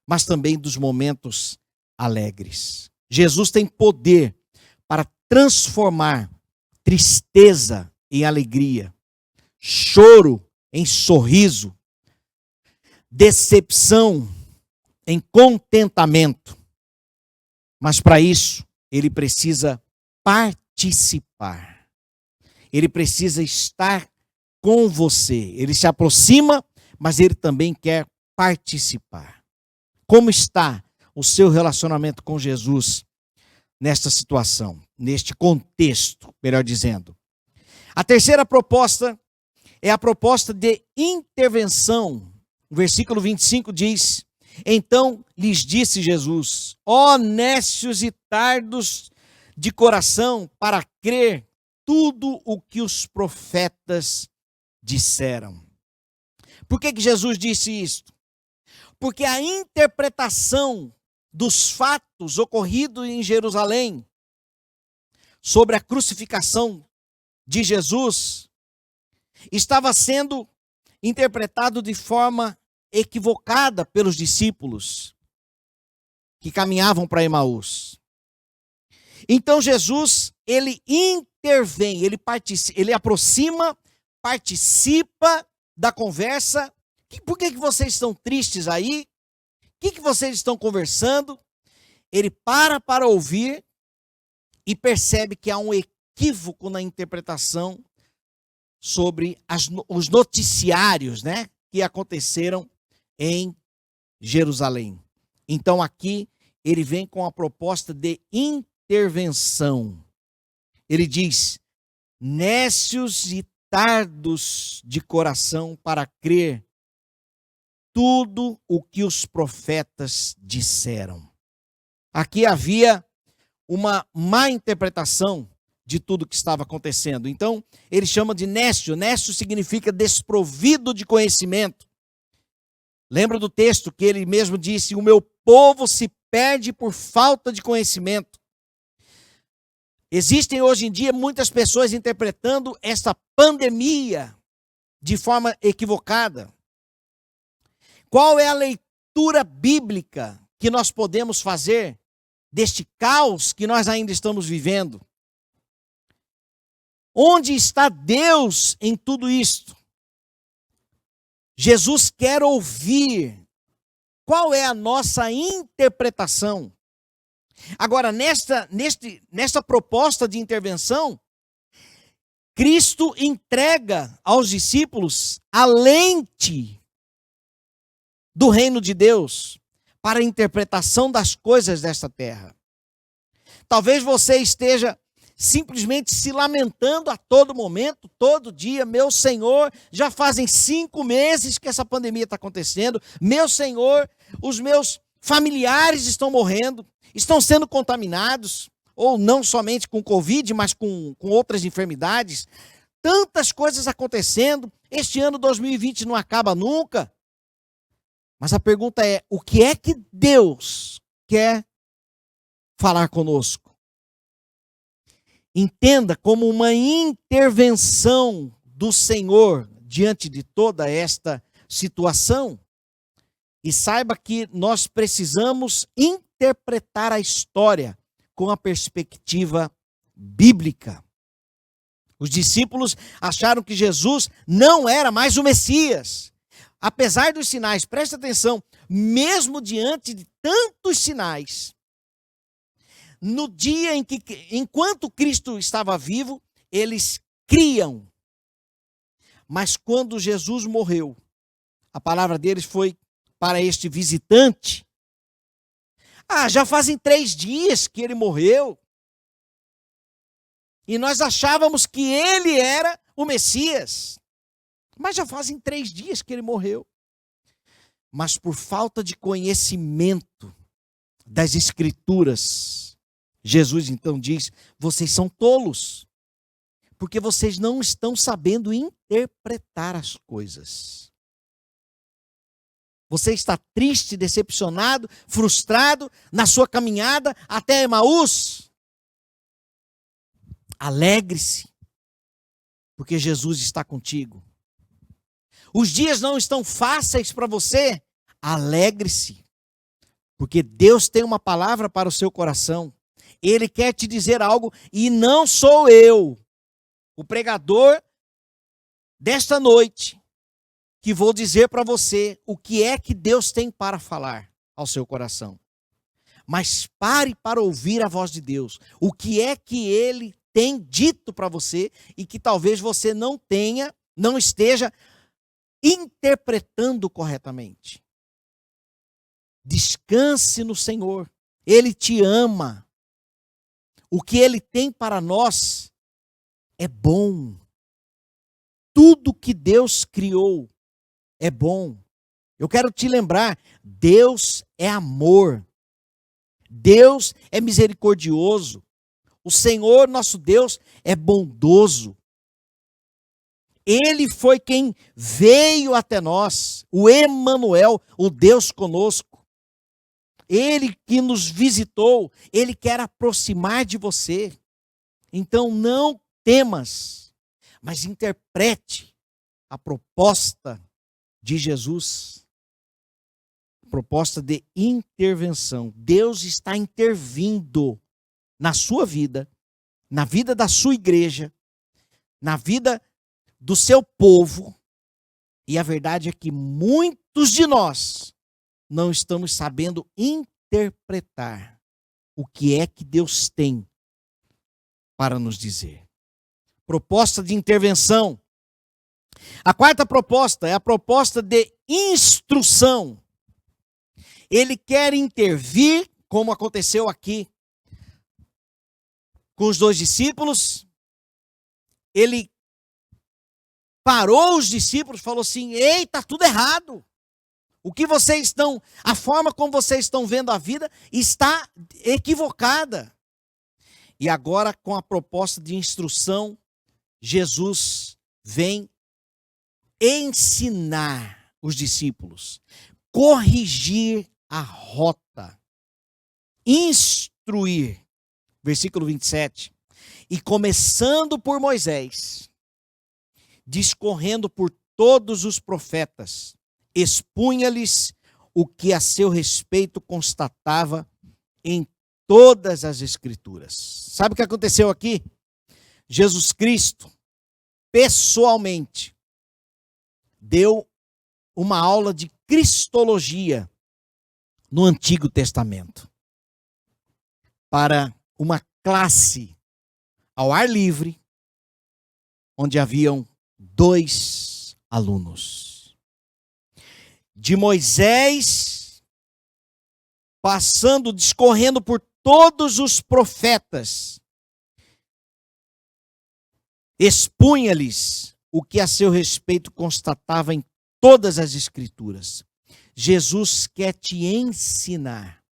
mas também dos momentos alegres. Jesus tem poder para transformar tristeza em alegria, choro em sorriso, decepção em contentamento. Mas para isso, ele precisa participar. Ele precisa estar com você. Ele se aproxima, mas ele também quer participar. Como está o seu relacionamento com Jesus nesta situação, neste contexto, melhor dizendo? A terceira proposta é a proposta de intervenção. O versículo 25 diz: Então lhes disse Jesus: ó nécios e tardos de coração, para crer tudo o que os profetas disseram. Por que Jesus disse isto? Porque a interpretação dos fatos ocorridos em Jerusalém sobre a crucificação de Jesus estava sendo interpretado de forma equivocada pelos discípulos que caminhavam para Emaús. Então Jesus, ele intervém, ele aproxima, participa da conversa. Por que vocês estão tristes aí? O que vocês estão conversando? Ele para ouvir e percebe que há um equívoco na interpretação sobre os noticiários, né, que aconteceram em Jerusalém. Então aqui ele vem com a proposta de intervenção. Ele diz: nécios e tardos de coração para crer tudo o que os profetas disseram. Aqui havia uma má interpretação de tudo que estava acontecendo. Então, ele chama de nécio. Nécio significa desprovido de conhecimento. Lembra do texto que ele mesmo disse: o meu povo se perde por falta de conhecimento. Existem hoje em dia muitas pessoas interpretando esta pandemia de forma equivocada. Qual é a leitura bíblica que nós podemos fazer deste caos que nós ainda estamos vivendo? Onde está Deus em tudo isto? Jesus quer ouvir qual é a nossa interpretação. Agora, nesta proposta de intervenção, Cristo entrega aos discípulos a lente do reino de Deus para a interpretação das coisas desta terra. Talvez você esteja simplesmente se lamentando a todo momento, todo dia: meu Senhor, já fazem 5 meses que essa pandemia está acontecendo, meu Senhor, os meus familiares estão morrendo, estão sendo contaminados, ou não somente com Covid, mas com outras enfermidades, tantas coisas acontecendo, este ano 2020 não acaba nunca. Mas a pergunta é: o que é que Deus quer falar conosco? Entenda como uma intervenção do Senhor diante de toda esta situação. E saiba que nós precisamos interpretar a história com a perspectiva bíblica. Os discípulos acharam que Jesus não era mais o Messias. Apesar dos sinais, presta atenção, mesmo diante de tantos sinais, no dia em que, enquanto Cristo estava vivo, eles criam. Mas quando Jesus morreu, a palavra deles foi para este visitante: já fazem 3 dias que ele morreu. E nós achávamos que ele era o Messias. Mas já fazem 3 dias que ele morreu. Mas por falta de conhecimento das Escrituras, Jesus então diz: vocês são tolos, porque vocês não estão sabendo interpretar as coisas. Você está triste, decepcionado, frustrado na sua caminhada até Emaús? Alegre-se, porque Jesus está contigo. Os dias não estão fáceis para você? Alegre-se, porque Deus tem uma palavra para o seu coração. Ele quer te dizer algo, e não sou eu, o pregador desta noite, que vou dizer para você o que é que Deus tem para falar ao seu coração. Mas pare para ouvir a voz de Deus. O que é que Ele tem dito para você e que talvez você não esteja interpretando corretamente. Descanse no Senhor. Ele te ama. O que Ele tem para nós é bom. Tudo que Deus criou é bom. Eu quero te lembrar, Deus é amor. Deus é misericordioso. O Senhor, nosso Deus, é bondoso. Ele foi quem veio até nós, o Emanuel, o Deus conosco. Ele que nos visitou, Ele quer aproximar de você. Então não temas, mas interprete a proposta de Jesus. Proposta de intervenção. Deus está intervindo na sua vida, na vida da sua igreja, na vida do seu povo. E a verdade é que muitos de nós não estamos sabendo interpretar o que é que Deus tem para nos dizer. Proposta de intervenção. A quarta proposta é a proposta de instrução. Ele quer intervir, como aconteceu aqui com os 2 discípulos. Ele parou os discípulos, falou assim: ei, está tudo errado. O que vocês estão, a forma como vocês estão vendo a vida está equivocada. E agora, com a proposta de instrução, Jesus vem ensinar os discípulos, corrigir a rota, instruir. Versículo 27. E começando por Moisés, discorrendo por todos os profetas, expunha-lhes o que a seu respeito constatava em todas as Escrituras. Sabe o que aconteceu aqui? Jesus Cristo, pessoalmente, deu uma aula de cristologia no Antigo Testamento para uma classe ao ar livre, onde haviam 2 alunos. De Moisés, passando, discorrendo por todos os profetas, expunha-lhes o que a seu respeito constatava em todas as Escrituras. Jesus quer te ensinar.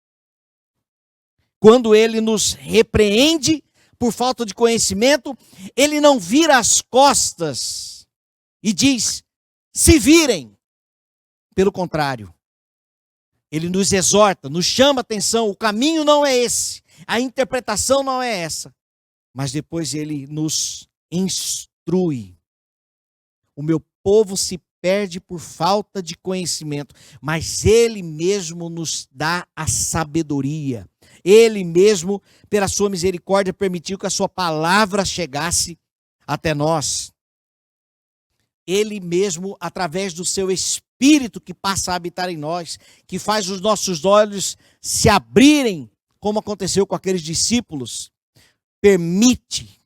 Quando ele nos repreende por falta de conhecimento, ele não vira as costas e diz: se virem. Pelo contrário, ele nos exorta, nos chama a atenção. O caminho não é esse, a interpretação não é essa. Mas depois ele nos instrui. O meu povo se perde por falta de conhecimento, mas ele mesmo nos dá a sabedoria. Ele mesmo, pela sua misericórdia, permitiu que a sua palavra chegasse até nós. Ele mesmo, através do seu Espírito que passa a habitar em nós, que faz os nossos olhos se abrirem, como aconteceu com aqueles discípulos, permite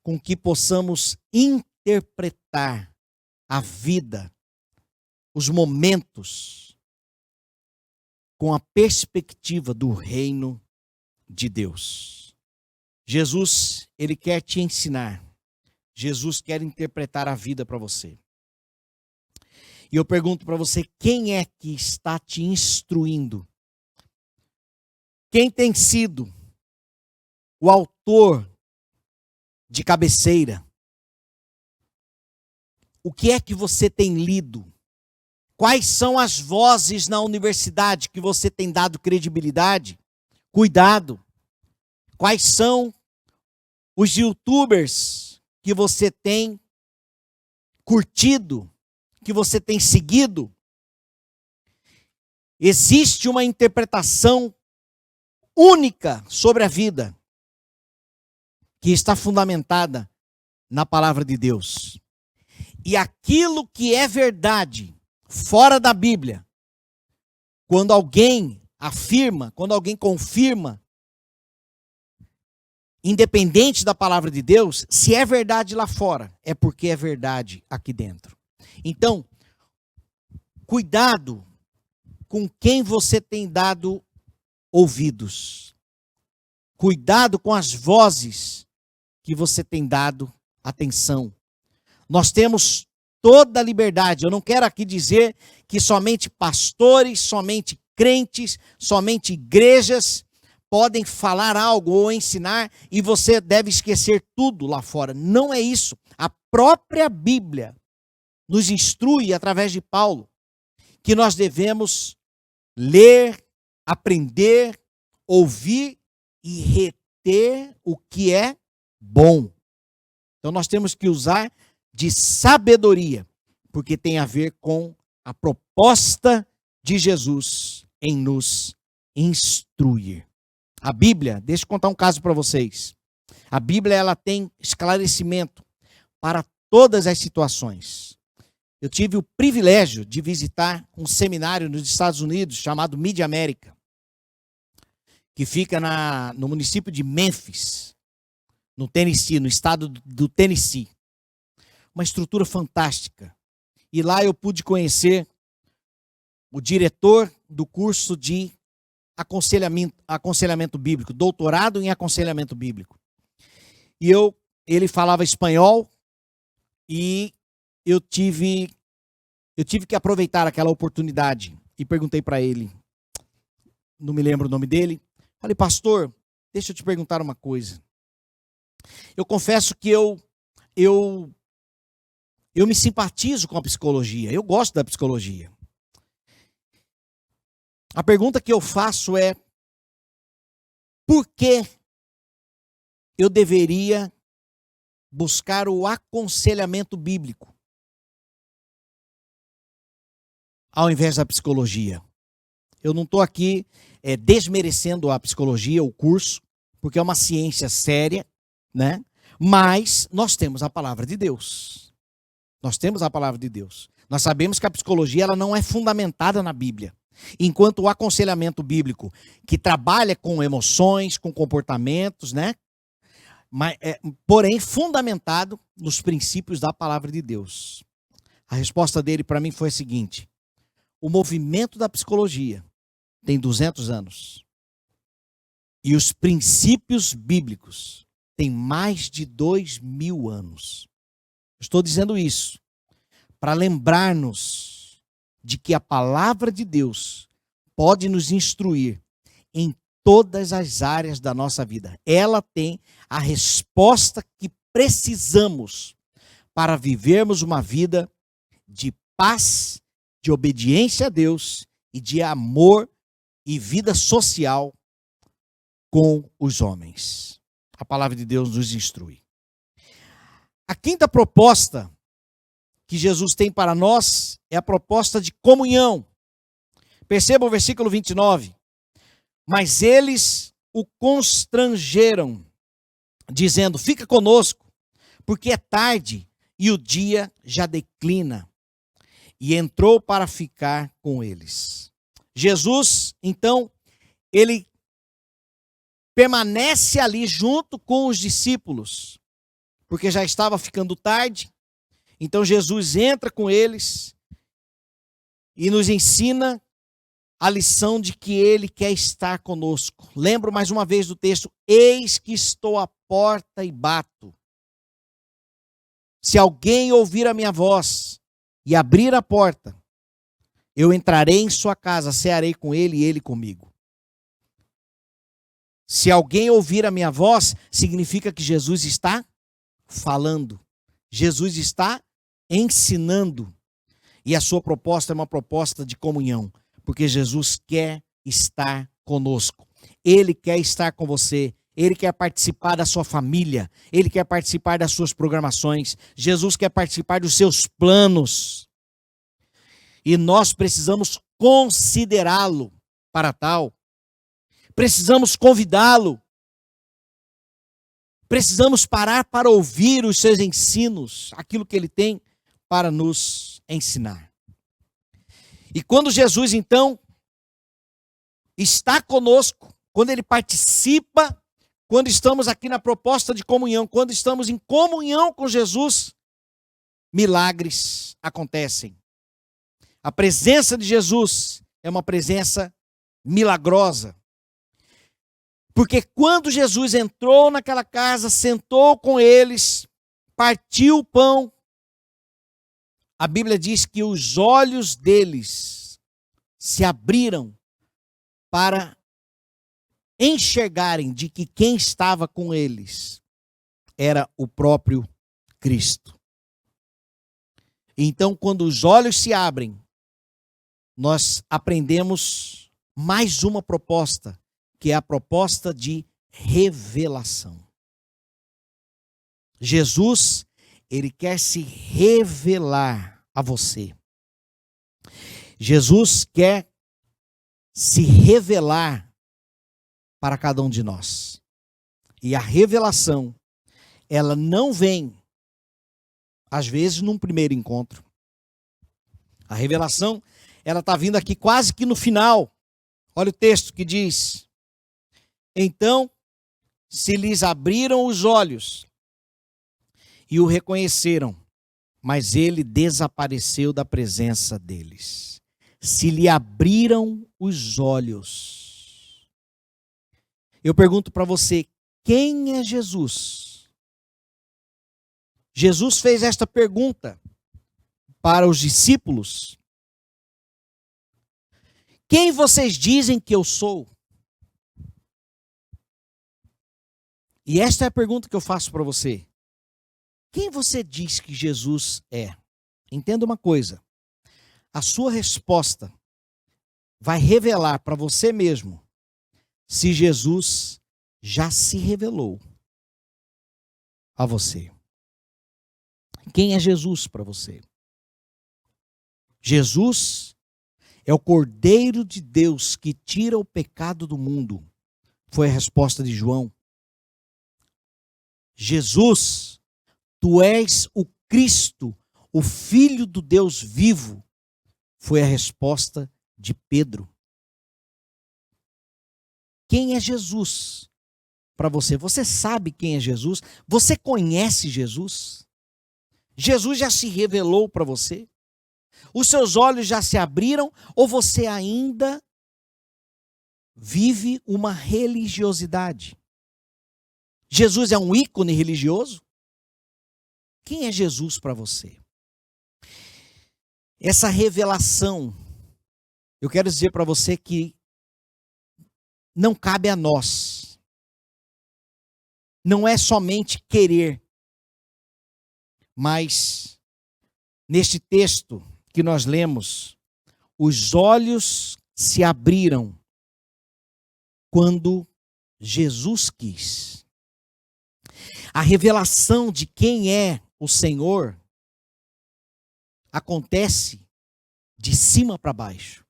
com que possamos interpretar a vida, os momentos, com a perspectiva do reino de Deus. Jesus, ele quer te ensinar. Jesus quer interpretar a vida para você. E eu pergunto para você, quem é que está te instruindo? Quem tem sido o autor de cabeceira? O que é que você tem lido? Quais são as vozes na universidade que você tem dado credibilidade? Cuidado. Quais são os YouTubers que você tem curtido, que você tem seguido? Existe uma interpretação única sobre a vida, que está fundamentada na palavra de Deus. E aquilo que é verdade fora da Bíblia, quando alguém afirma, quando alguém confirma, independente da palavra de Deus, se é verdade lá fora, é porque é verdade aqui dentro. Então, cuidado com quem você tem dado ouvidos. Cuidado com as vozes que você tem dado atenção. Nós temos toda a liberdade. Eu não quero aqui dizer que somente pastores, somente crentes, somente igrejas podem falar algo ou ensinar e você deve esquecer tudo lá fora. Não é isso. A própria Bíblia nos instrui, através de Paulo, que nós devemos ler, aprender, ouvir e reter o que é bom. Então nós temos que usar de sabedoria, porque tem a ver com a proposta de Jesus em nos instruir. A Bíblia, deixa eu contar um caso para vocês. A Bíblia, ela tem esclarecimento para todas as situações. Eu tive o privilégio de visitar um seminário nos Estados Unidos chamado Mid-América, que fica no município de Memphis, no Tennessee, no estado do Tennessee. Uma estrutura fantástica. E lá eu pude conhecer o diretor do curso de aconselhamento bíblico, doutorado em aconselhamento bíblico. E ele falava espanhol e eu tive que aproveitar aquela oportunidade e perguntei para ele, não me lembro o nome dele, falei, pastor, deixa eu te perguntar uma coisa. Eu confesso que eu me simpatizo com a psicologia, eu gosto da psicologia. A pergunta que eu faço é, por que eu deveria buscar o aconselhamento bíblico ao invés da psicologia? Eu não estou aqui desmerecendo a psicologia, o curso, porque é uma ciência séria, né? Mas nós temos a palavra de Deus. Nós temos a palavra de Deus. Nós sabemos que a psicologia ela não é fundamentada na Bíblia. Enquanto o aconselhamento bíblico, que trabalha com emoções, com comportamentos, né? Mas, porém, fundamentado nos princípios da palavra de Deus. A resposta dele para mim foi a seguinte: o movimento da psicologia tem 200 anos. E os princípios bíblicos têm mais de 2000 anos. Estou dizendo isso para lembrar-nos de que a palavra de Deus pode nos instruir em todas as áreas da nossa vida. Ela tem a resposta que precisamos para vivermos uma vida de paz, de obediência a Deus e de amor e vida social com os homens. A palavra de Deus nos instrui. A quinta proposta que Jesus tem para nós é a proposta de comunhão. Perceba o versículo 29. Mas eles o constrangeram, dizendo, fica conosco, porque é tarde e o dia já declina. E entrou para ficar com eles. Jesus, então, ele permanece ali junto com os discípulos, porque já estava ficando tarde. Então Jesus entra com eles e nos ensina a lição de que ele quer estar conosco. Lembro mais uma vez do texto, eis que estou à porta e bato. Se alguém ouvir a minha voz e abrir a porta, eu entrarei em sua casa, cearei com ele e ele comigo. Se alguém ouvir a minha voz, significa que Jesus está falando. Jesus está ensinando. E a sua proposta é uma proposta de comunhão. Porque Jesus quer estar conosco. Ele quer estar com você. Ele quer participar da sua família. Ele quer participar das suas programações. Jesus quer participar dos seus planos. E nós precisamos considerá-lo para tal. Precisamos convidá-lo. Precisamos parar para ouvir os seus ensinos, aquilo que ele tem para nos ensinar. E quando Jesus, então, está conosco, quando ele participa, quando estamos aqui na proposta de comunhão, quando estamos em comunhão com Jesus, milagres acontecem. A presença de Jesus é uma presença milagrosa. Porque quando Jesus entrou naquela casa, sentou com eles, partiu o pão, a Bíblia diz que os olhos deles se abriram para enxergarem de que quem estava com eles era o próprio Cristo. Então, quando os olhos se abrem, nós aprendemos mais uma proposta, que é a proposta de revelação. Jesus, ele quer se revelar a você. Jesus quer se revelar para cada um de nós. E a revelação, ela não vem, às vezes, num primeiro encontro. A revelação, ela está vindo aqui quase que no final. Olha o texto que diz: então se lhes abriram os olhos e o reconheceram, mas ele desapareceu da presença deles. Se lhe abriram os olhos. Eu pergunto para você, quem é Jesus? Jesus fez esta pergunta para os discípulos: quem vocês dizem que eu sou? E esta é a pergunta que eu faço para você. Quem você diz que Jesus é? Entenda uma coisa. A sua resposta vai revelar para você mesmo se Jesus já se revelou a você. Quem é Jesus para você? Jesus é o Cordeiro de Deus que tira o pecado do mundo. Foi a resposta de João. Jesus, tu és o Cristo, o Filho do Deus vivo. Foi a resposta de Pedro. Quem é Jesus para você? Você sabe quem é Jesus? Você conhece Jesus? Jesus já se revelou para você? Os seus olhos já se abriram ou você ainda vive uma religiosidade? Jesus é um ícone religioso? Quem é Jesus para você? Essa revelação, eu quero dizer para você que não cabe a nós. Não é somente querer. Mas, neste texto que nós lemos, os olhos se abriram quando Jesus quis. A revelação de quem é o Senhor acontece de cima para baixo.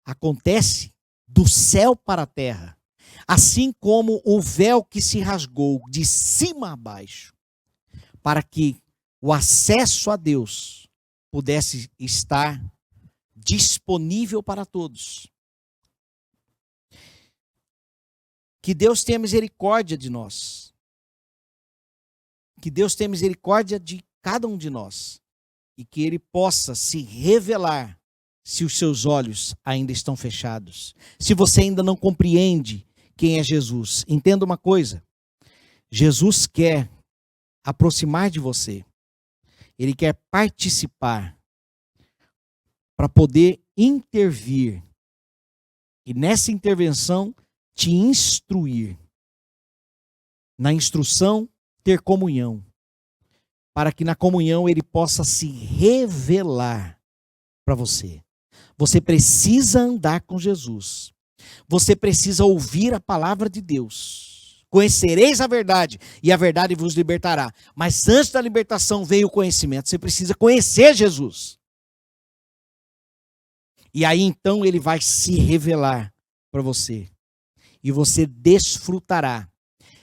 Acontece do céu para a terra. Assim como o véu que se rasgou de cima a baixo, para que o acesso a Deus pudesse estar disponível para todos. Que Deus tenha misericórdia de nós. Que Deus tenha misericórdia de cada um de nós. E que Ele possa se revelar se os seus olhos ainda estão fechados. Se você ainda não compreende quem é Jesus. Entenda uma coisa. Jesus quer aproximar de você. Ele quer participar para poder intervir. E nessa intervenção, te instruir. Na instrução, ter comunhão. Para que na comunhão ele possa se revelar para você. Você precisa andar com Jesus. Você precisa ouvir a palavra de Deus. Conhecereis a verdade, e a verdade vos libertará. Mas antes da libertação veio o conhecimento. Você precisa conhecer Jesus. E aí então ele vai se revelar para você. E você desfrutará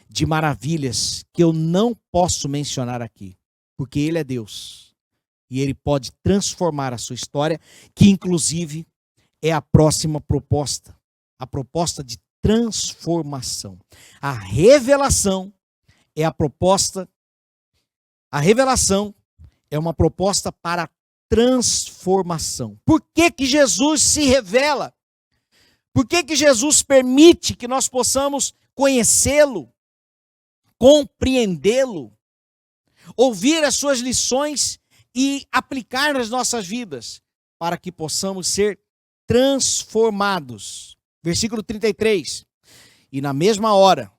de maravilhas que eu não posso mencionar aqui. Porque ele é Deus. E ele pode transformar a sua história, que inclusive é a próxima proposta. A proposta de transformação. A revelação é a proposta. A revelação é uma proposta para transformação. Por que que Jesus se revela? Por que que Jesus permite que nós possamos conhecê-lo, compreendê-lo, ouvir as suas lições e aplicar nas nossas vidas, para que possamos ser transformados. Versículo 33. E na mesma hora,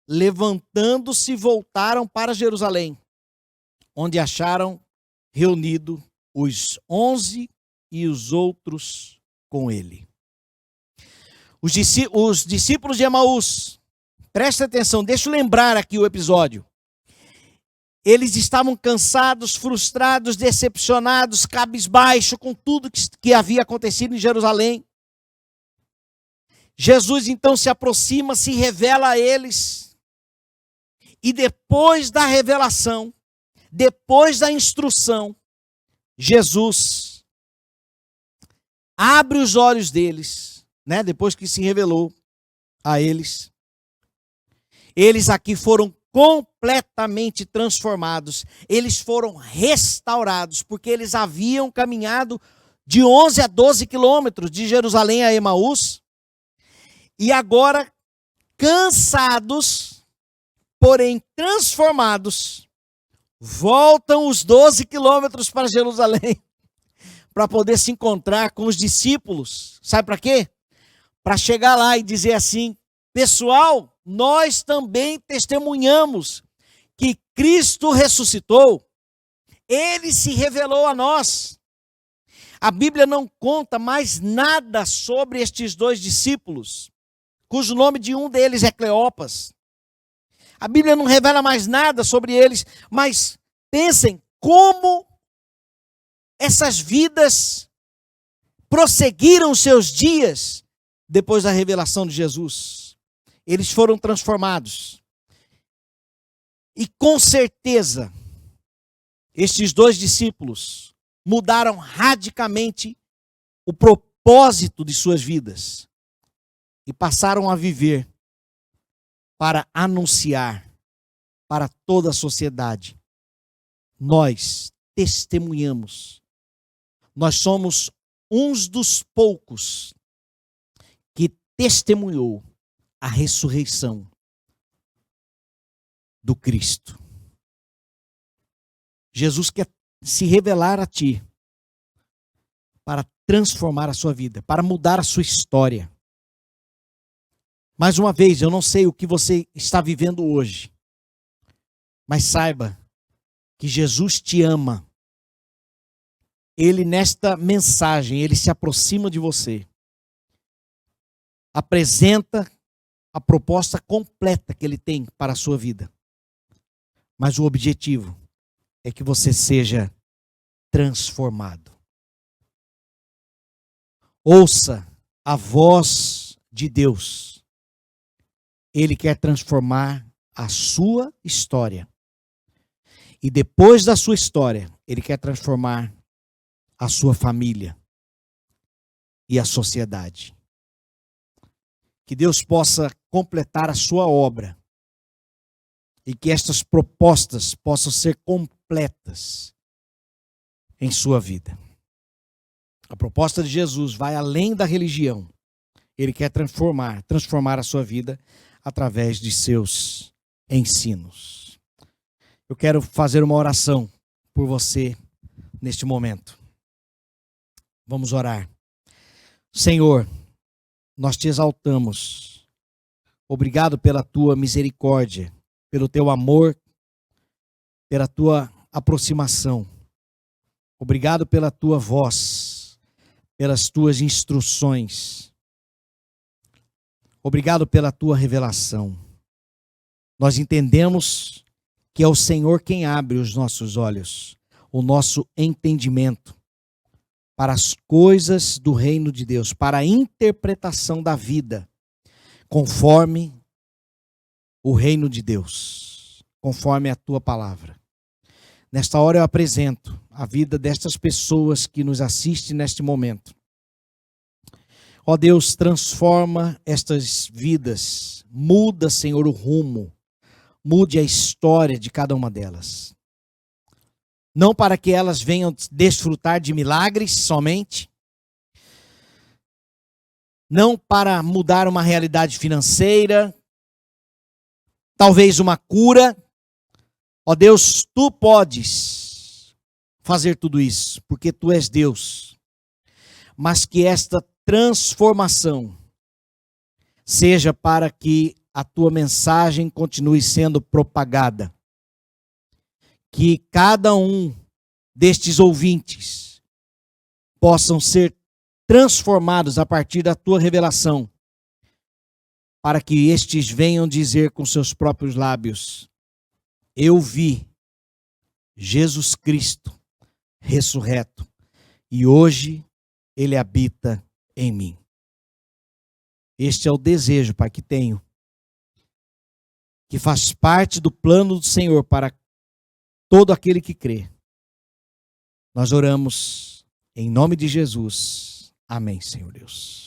levantando-se, voltaram para Jerusalém, onde acharam reunido os 11 e os outros com ele. Os discípulos de Emaús, presta atenção, deixa eu lembrar aqui o episódio. Eles estavam cansados, frustrados, decepcionados, cabisbaixo com tudo que havia acontecido em Jerusalém. Jesus então se aproxima, se revela a eles. E depois da revelação, depois da instrução, Jesus abre os olhos deles, né? Depois que se revelou a eles. Eles aqui foram completamente transformados. Eles foram restaurados, porque eles haviam caminhado de 11 a 12 quilômetros de Jerusalém a Emaús. E agora, cansados, porém transformados, voltam os 12 quilômetros para Jerusalém, para poder se encontrar com os discípulos. Sabe para quê? Para chegar lá e dizer assim: pessoal, nós também testemunhamos que Cristo ressuscitou. Ele se revelou a nós. A Bíblia não conta mais nada sobre estes dois discípulos, cujo nome de um deles é Cleopas. A Bíblia não revela mais nada sobre eles, mas pensem como essas vidas prosseguiram seus dias depois da revelação de Jesus. Eles foram transformados. E com certeza, estes dois discípulos mudaram radicalmente o propósito de suas vidas e passaram a viver para anunciar para toda a sociedade. Nós testemunhamos. Nós somos uns dos poucos que testemunhou a ressurreição do Cristo. Jesus quer se revelar a ti para transformar a sua vida, para mudar a sua história. Mais uma vez, eu não sei o que você está vivendo hoje, mas saiba que Jesus te ama. Ele, nesta mensagem, ele se aproxima de você, apresenta a proposta completa que ele tem para a sua vida. Mas o objetivo é que você seja transformado. Ouça a voz de Deus. Ele quer transformar a sua história. E depois da sua história, ele quer transformar a sua família e a sociedade. Que Deus possa completar a sua obra e que estas propostas possam ser completas em sua vida. A proposta de Jesus vai além da religião. Ele quer transformar a sua vida através de seus ensinos. Eu quero fazer uma oração por você neste momento. Vamos orar. Senhor, nós te exaltamos. Obrigado pela tua misericórdia, pelo teu amor, pela tua aproximação. Obrigado pela tua voz, pelas tuas instruções. Obrigado pela tua revelação. Nós entendemos que é o Senhor quem abre os nossos olhos, o nosso entendimento para as coisas do reino de Deus, para a interpretação da vida, conforme o reino de Deus, conforme a tua palavra. Nesta hora eu apresento a vida destas pessoas que nos assistem neste momento. Ó Deus, transforma estas vidas, muda, Senhor, o rumo, mude a história de cada uma delas. Não para que elas venham desfrutar de milagres somente, não para mudar uma realidade financeira, talvez uma cura. Ó Deus, tu podes fazer tudo isso, porque tu és Deus. Mas que esta transformação seja para que a tua mensagem continue sendo propagada. Que cada um destes ouvintes possam ser transformados a partir da tua revelação, para que estes venham dizer com seus próprios lábios: eu vi Jesus Cristo ressurreto e hoje ele habita em mim. Este é o desejo, Pai, que tenho, que faz parte do plano do Senhor para todo aquele que crê. Nós oramos em nome de Jesus. Amém, Senhor Deus.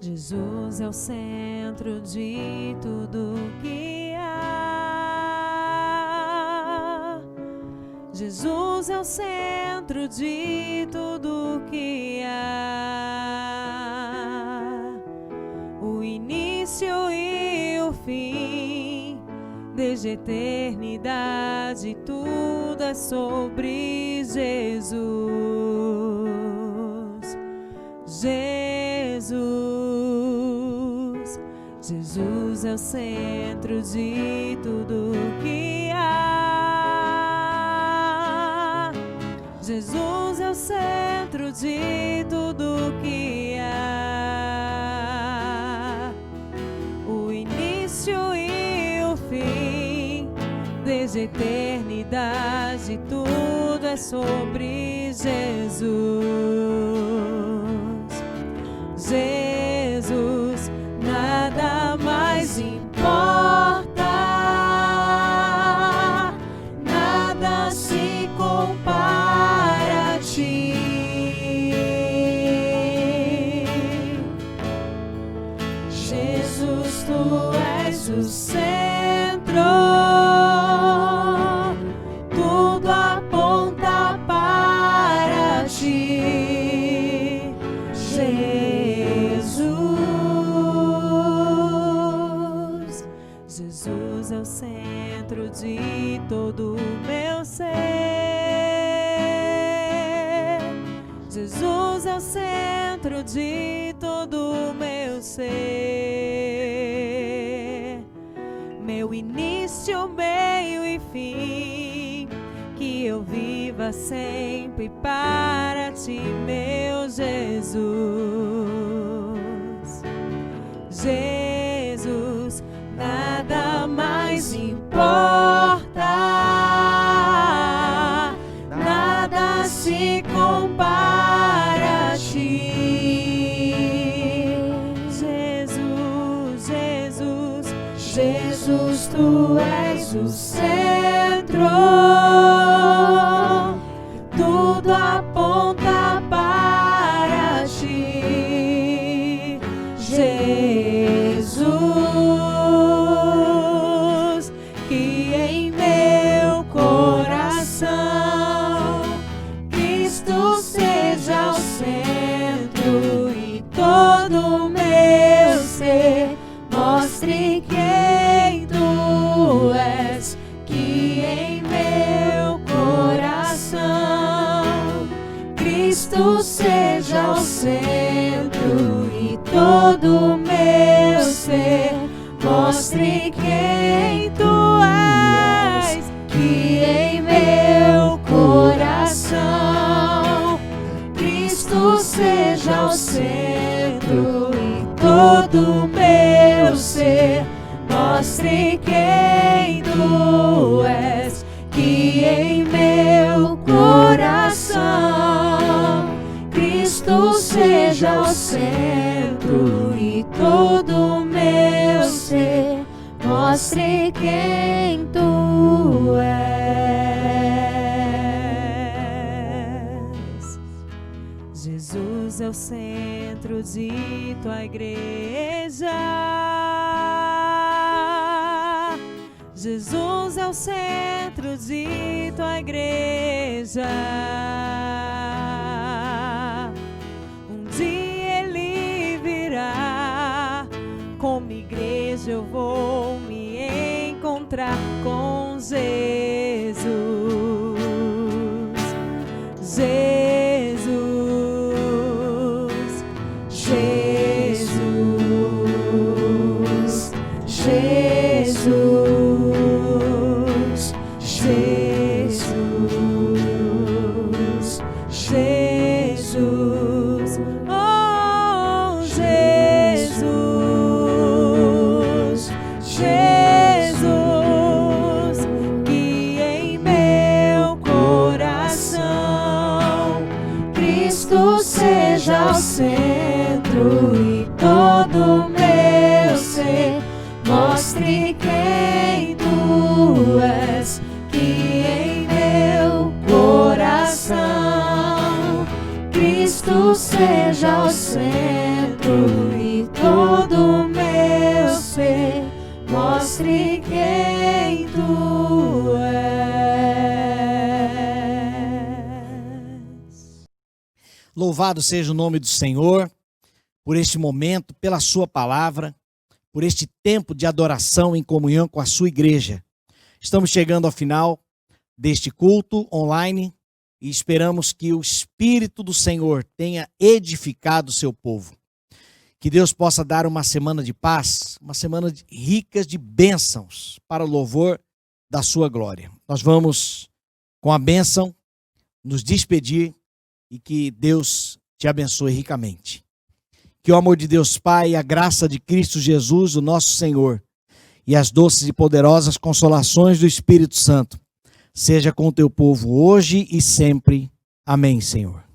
Jesus é o centro de tudo que há. Jesus é o centro de tudo que há. O início e o fim, desde a eternidade, tudo é sobre Jesus. Jesus é o centro de tudo que há. Jesus é o centro de tudo que há. O início e o fim, desde a eternidade, tudo é sobre Jesus. Jesus, nada mais importa, nada se compara a ti. Jesus, tu és o centro, tudo aponta para ti. Jesus é o centro de todo o meu ser. Jesus é o centro de todo o meu ser. Meu início, meio e fim, que eu viva sempre para ti, meu Jesus. Jesus, nada mais importa, nada se compara a ti. Jesus, Jesus, Jesus, tu és o centro, tudo aponta para ti. Jesus, que em meu coração Cristo seja o centro e todo o meu ser mostre quem tu és. Que em meu coração Cristo seja o centro e todo o meu ser mostre quem tu és. Que em meu coração Cristo seja o centro e todo o meu ser mostre quem tu és. Que em meu coração Cristo seja o centro e todo o meu ser mostre quem tu és. Jesus é o centro de tua igreja. Jesus é o centro de tua igreja. Um dia ele virá, como igreja eu vou me encontrar com Jesus. Jesus, Jesus, Jesus, Jesus, Jesus, oh Jesus, Jesus, que em meu coração Cristo seja o centro e todo meu ser mostre quem tu és, que em meu coração Cristo seja o centro e todo meu ser mostre quem tu és. Louvado seja o nome do Senhor por este momento, pela sua palavra, por este tempo de adoração em comunhão com a sua igreja. Estamos chegando ao final deste culto online e esperamos que o Espírito do Senhor tenha edificado o seu povo. Que Deus possa dar uma semana de paz, uma semana rica de bênçãos para o louvor da sua glória. Nós vamos, com a bênção, nos despedir e que Deus te abençoe ricamente. Que o amor de Deus Pai, a graça de Cristo Jesus, o nosso Senhor, e as doces e poderosas consolações do Espírito Santo, seja com o teu povo hoje e sempre. Amém, Senhor.